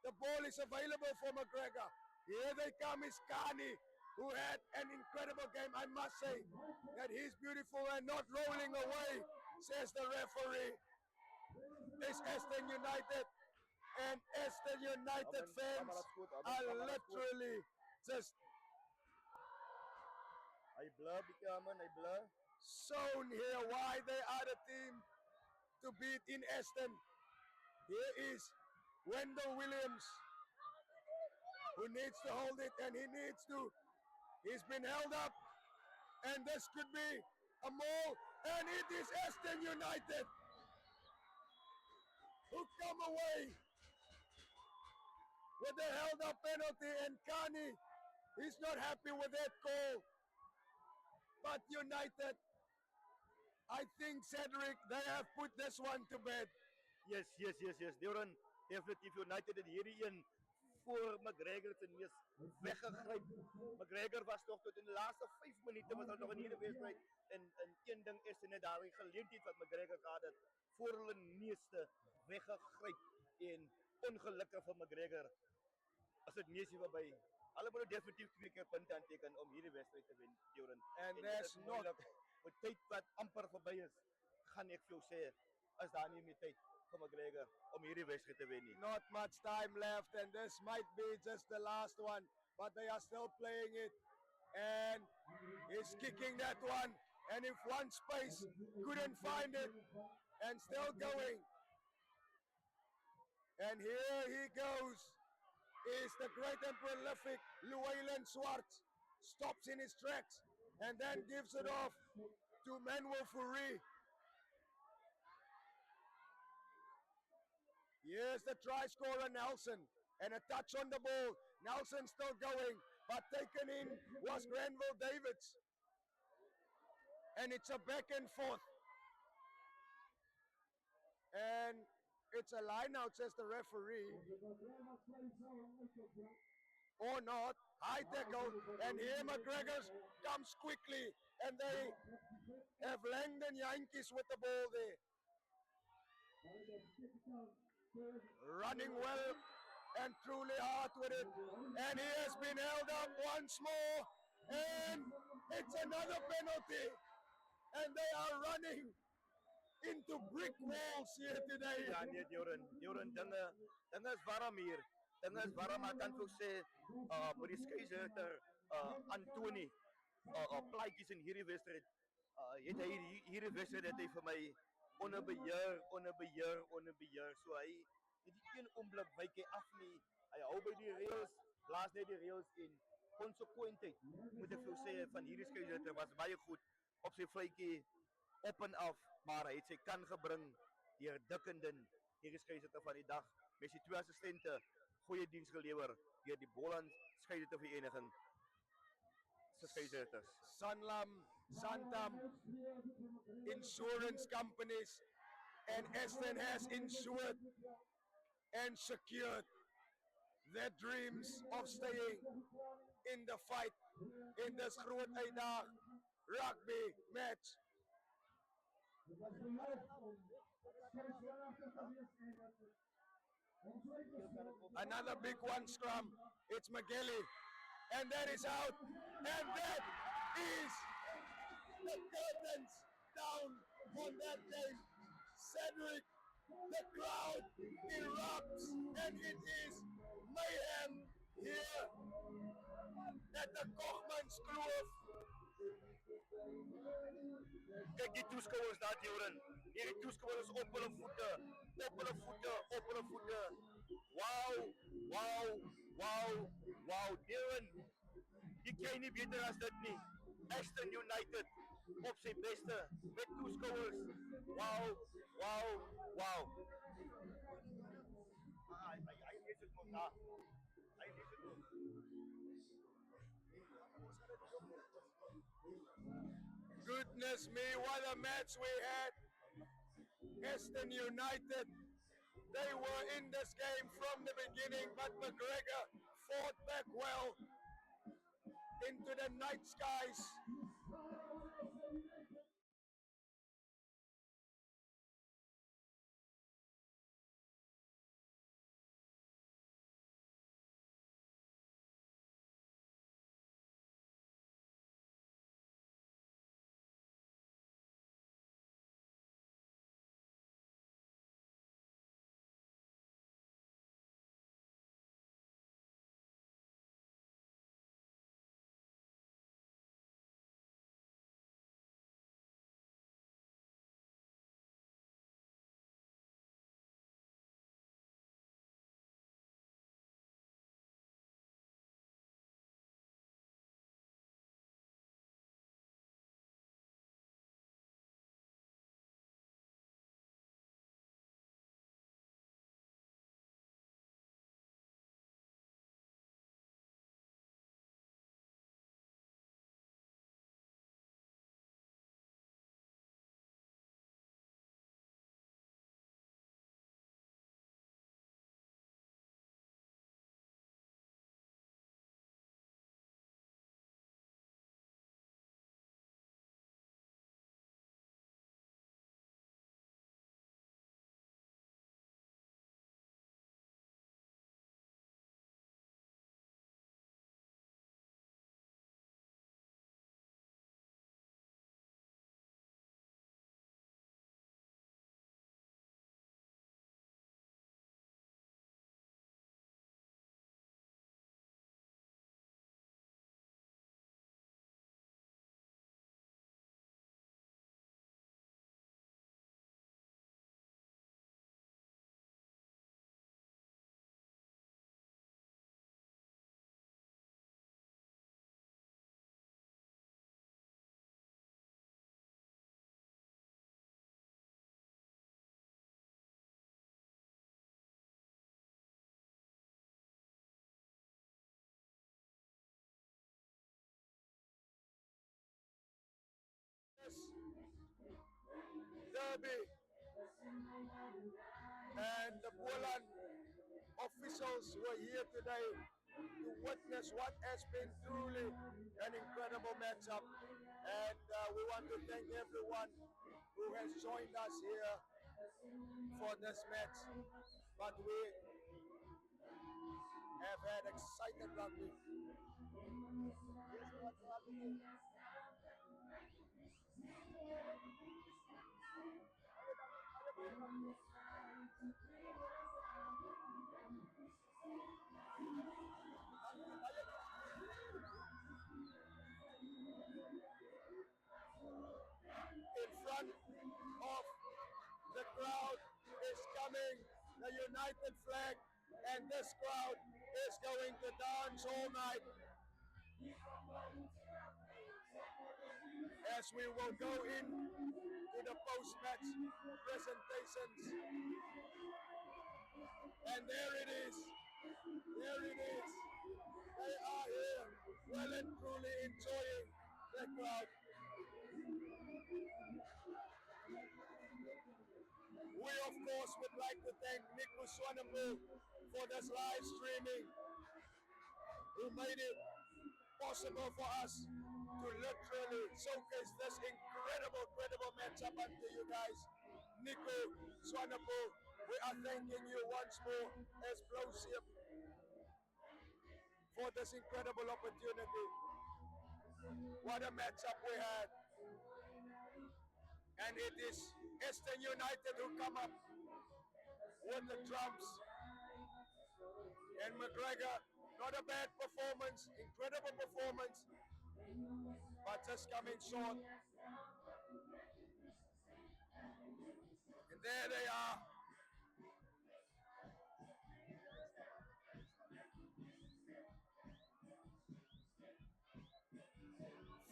The ball is available for McGregor. Here they come, is Kani, who had an incredible game. I must say that he's beautiful and not rolling away, says the referee. It's Ashton United, and Ashton United fans are literally just shown here why they are the team to beat in Ashton. Here is Wendell Williams, who needs to hold it, and he needs to. He's been held up, and this could be a maul, and it is Ashton United who come away with the held up penalty, and Kani, he's not happy with that call. But United, I think, Cedric, they have put this one to bed. Yes. Duren, definitief United het hierdie een voor McGregor te mees weggegryp. McGregor was toch tot in de laatste 5 minuten was er nog in hierdie wedstryd en een ding is net daardie geleentheid wat McGregor gehad het voor hulle meeste weggegryp en ongelukkig vir McGregor as dit meeste verby. Hulle moet definitief 2 keer punte aanteken om hierdie wedstryd te wen, Duren. And there's not met tyd wat amper verby is, gaan ek vir jou sê, is daar nie meer tyd vir McGregor om hierdie wedstryd te wen nie. Not much time left, and this might be just the last one, but they are still playing it, and he's kicking that one, and if one space couldn't find it, and still going, and here he goes, is the great and prolific Llewellyn Swartz, stops in his tracks, and then gives it off to Manuel Fourie. Here's the try scorer, Nelson, and a touch on the ball. Nelson still going, but taken in was Granville Davids. And it's a back and forth. And it's a line out, says the referee. or not. High tackle, and here McGregor comes quickly, and they have Langdon Yankees with the ball there. Running well and truly hard with it, and he has been held up once more, and it's another penalty, and they are running into brick walls here today. Ja nee Joren dinge is warm hier. Dinge is warm, maar kan ook sê met die skeieregter Antoni plaatjies in hierdie wedstryd. Het hy hierdie wedstryd het hy vir my onder beheer. So hy het die een oomblik wyk hy af nie. Hy hou by die reëls, blaas net die reëls in. Konsekwentheid moet ek vir sê van hierdie skeieregter was baie goed op sy vletjie op en af, maar hy het sy kan gebring deur dik en dun. Hierdie skeieregter van die dag met sy twee assistente goeie diens gelewer deur die Boland skeieregter vereniging se skeieregters. SANLAM, Santam, insurance companies, and Ashton has insured and secured their dreams of staying in the fight in this groot uitdaging rugby match. Another big one scrum. It's McGilly. And that is out. And that is the curtains down on that game. Cedric, the crowd erupts, and it is mayhem here at the Kochmans Kloof. Kyk die toeskouers daar Joren. Hierdie toeskouers op hulle voete. Wow, Joren. Jy kry nie beter as dit nie. Ashton United op sy beste met toeskouers. Wow. Hy lees dit nog na. Goodness me, what a match we had. Ashton United, they were in this game from the beginning, but McGregor fought back well into the night skies. Derby, and the Boland officials were here today to witness what has been truly an incredible matchup. And we want to thank everyone who has joined us here for this match. But we have had exciting rugby. In front of the crowd is coming the United flag, and this crowd is going to dance all night as we will go in to the post-match presentations. And there it is. There it is. They are here, well and truly enjoying the crowd. We, of course, would like to thank Nico Swanepoel for this live streaming, who made it possible for us to literally showcase this incredible matchup unto you guys. Nico Swanepoel, we are thanking you once more as Blowship for this incredible opportunity. What a matchup we had. And it is Ashton United who come up with the drums. And McGregor, not a bad performance, incredible performance, but just coming short. And there they are.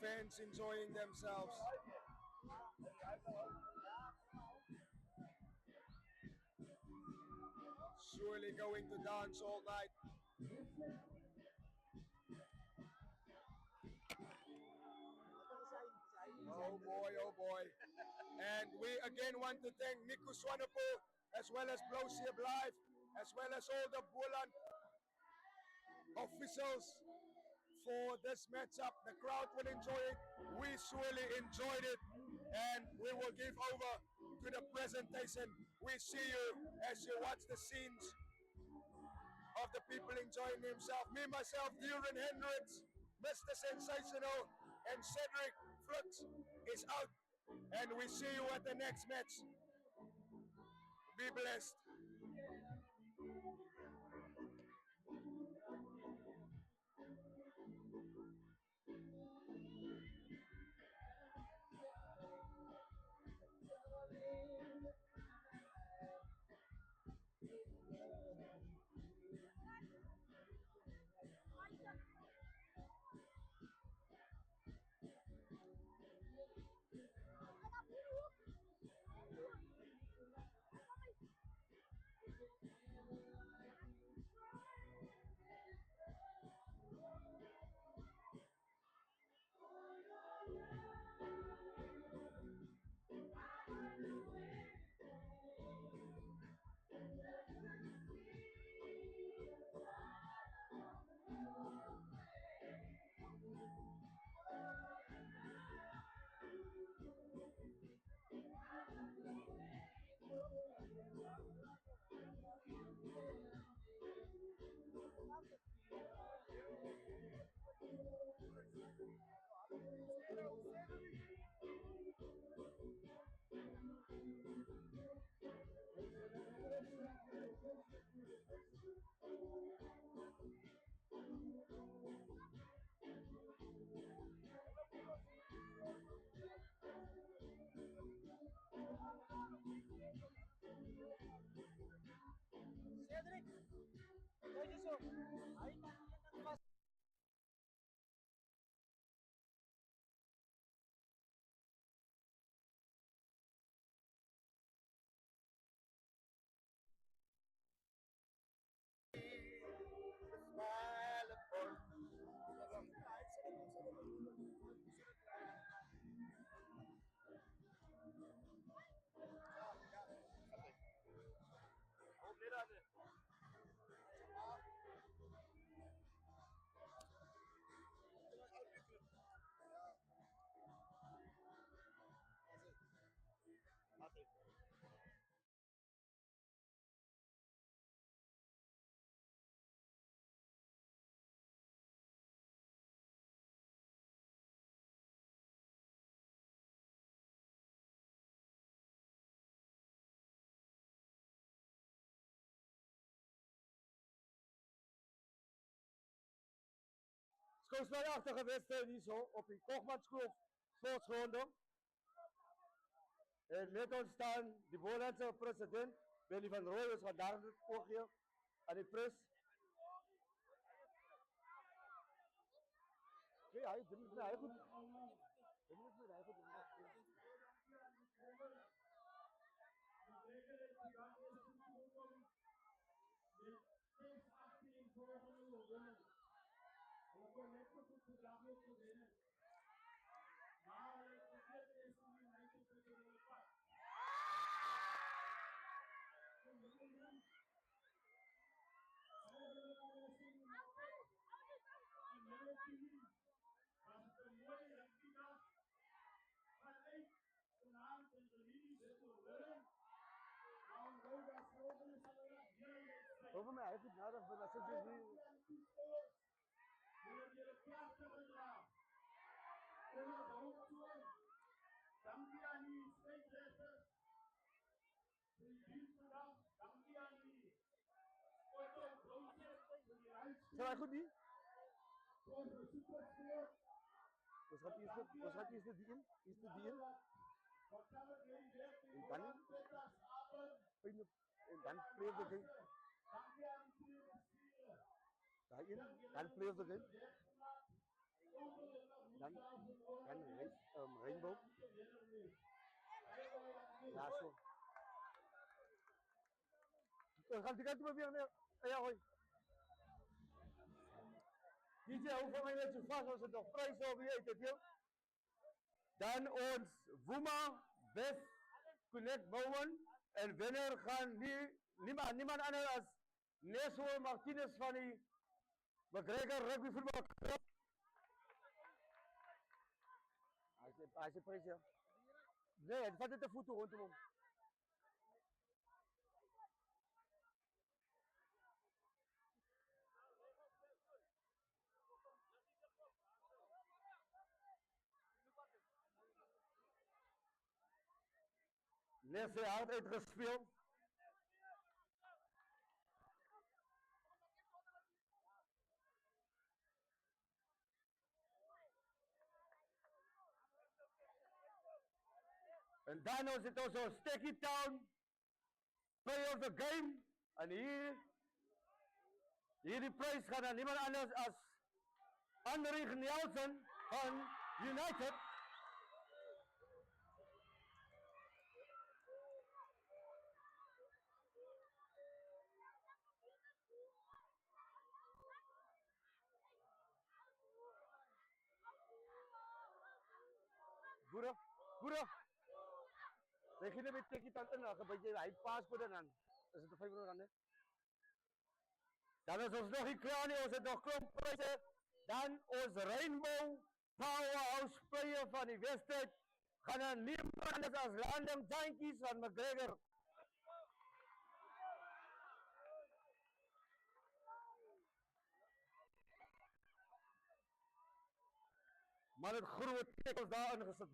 Fans enjoying themselves. Surely going to dance all night. Oh boy, oh boy. And we again want to thank Nico Swanepoel, as well as Blowship Live, as well as all the Boland officials for this matchup. The crowd will enjoy it. We surely enjoyed it. And we will give over to the presentation. We see you as you watch the scenes of the people enjoying themselves. Me, myself, Duran Hendricks, Mr. Sensational, and Cedric Flux is out. And we see you at the next match. Be blessed. Cedric, hoje sou. Aí tá tentando Kooslijnachtige wedstrijd hier zo op die Kochmanskloof sportsgronden. En met ons staan de Bolandse president, Benny van Rooij, is vandaag het oogje aan de pres. Ja, hij doet het heel goed. Hij doet het heel goed. Over mij, hij goed nadenken van dat ze die. Zijn wij goed niet? Was gaat eerst die in? Eerst die in? En dan play of the game. Daarin, dan play of the game. Dan rainbow. Ja, zo. Gaan die kant maar weer. Ja, hoi. DJ, hoeveel mensen vast als het nog prijs over je eet, dan ons Woema, Best, Connect Boland en winnaar gaan niemand anders als Nestor Martinez van die McGregor Rugby Voetbalclub. Hij is prijs, ja. Nee, het vat het de voeten rondom hem. Nestor hard uitgespeeld. En dan zit onze Sticky Town play of the game. En hier die prijs gaat naar niemand anders als André Nielsen van United. Boeren. Wij gaan met Sticky Town in, dan ga je hij paspoort dan. Dat is het 500 rand. Dan is ons nog niet klaar nie, ons het nog klomp pryse. Dan ons Rainbow Powerhouse player van die wedstrijd gaan naar niemand anders als Landing Tankies van McGregor. Maar het grote tekels daarin gesit.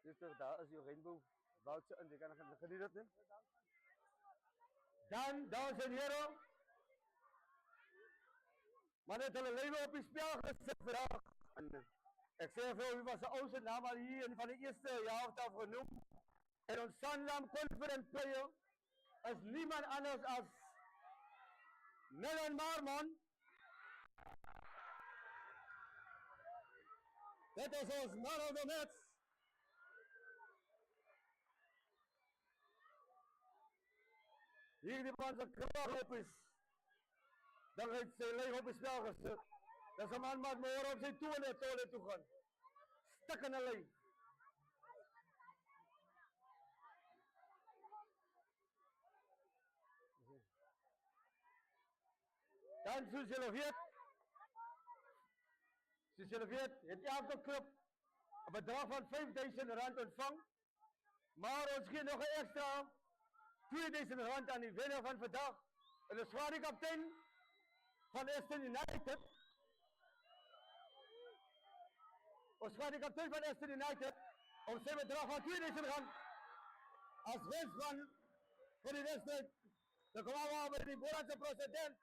Dus daar is je Rainbow voucher en je kan geniet het, hè? Dan, dames en heren, maar net hulle leven op die spel gezet vandaag. Ik zeg veel, wie was de oudste naam al hier van de eerste jaar of genoemd. En ons SANLAM confident player is niemand anders als Melon Marmon. Dit is ons man of the match. Hier die man zijn kracht op is. Dan heeft zijn leeg op het spel gezet. Dat is een man wat maar op zijn toilet toe gaan. Stik in de lijn. Dan zoals jullie weet, het elke club een bedrag van 5000 rand ontvang. Maar ons geeft nog een extra 2000 rand aan die winnaar van vandaag. En de zware kapitein van Ashton United. Ons zware kapitein van Ashton United. Om zijn bedrag van 2000 rand als winst vir die wedstrijd. Dan komen we met die Bolandse president.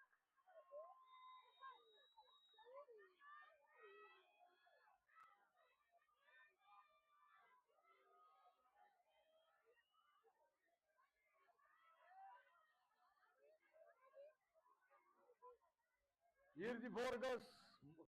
Hier die borders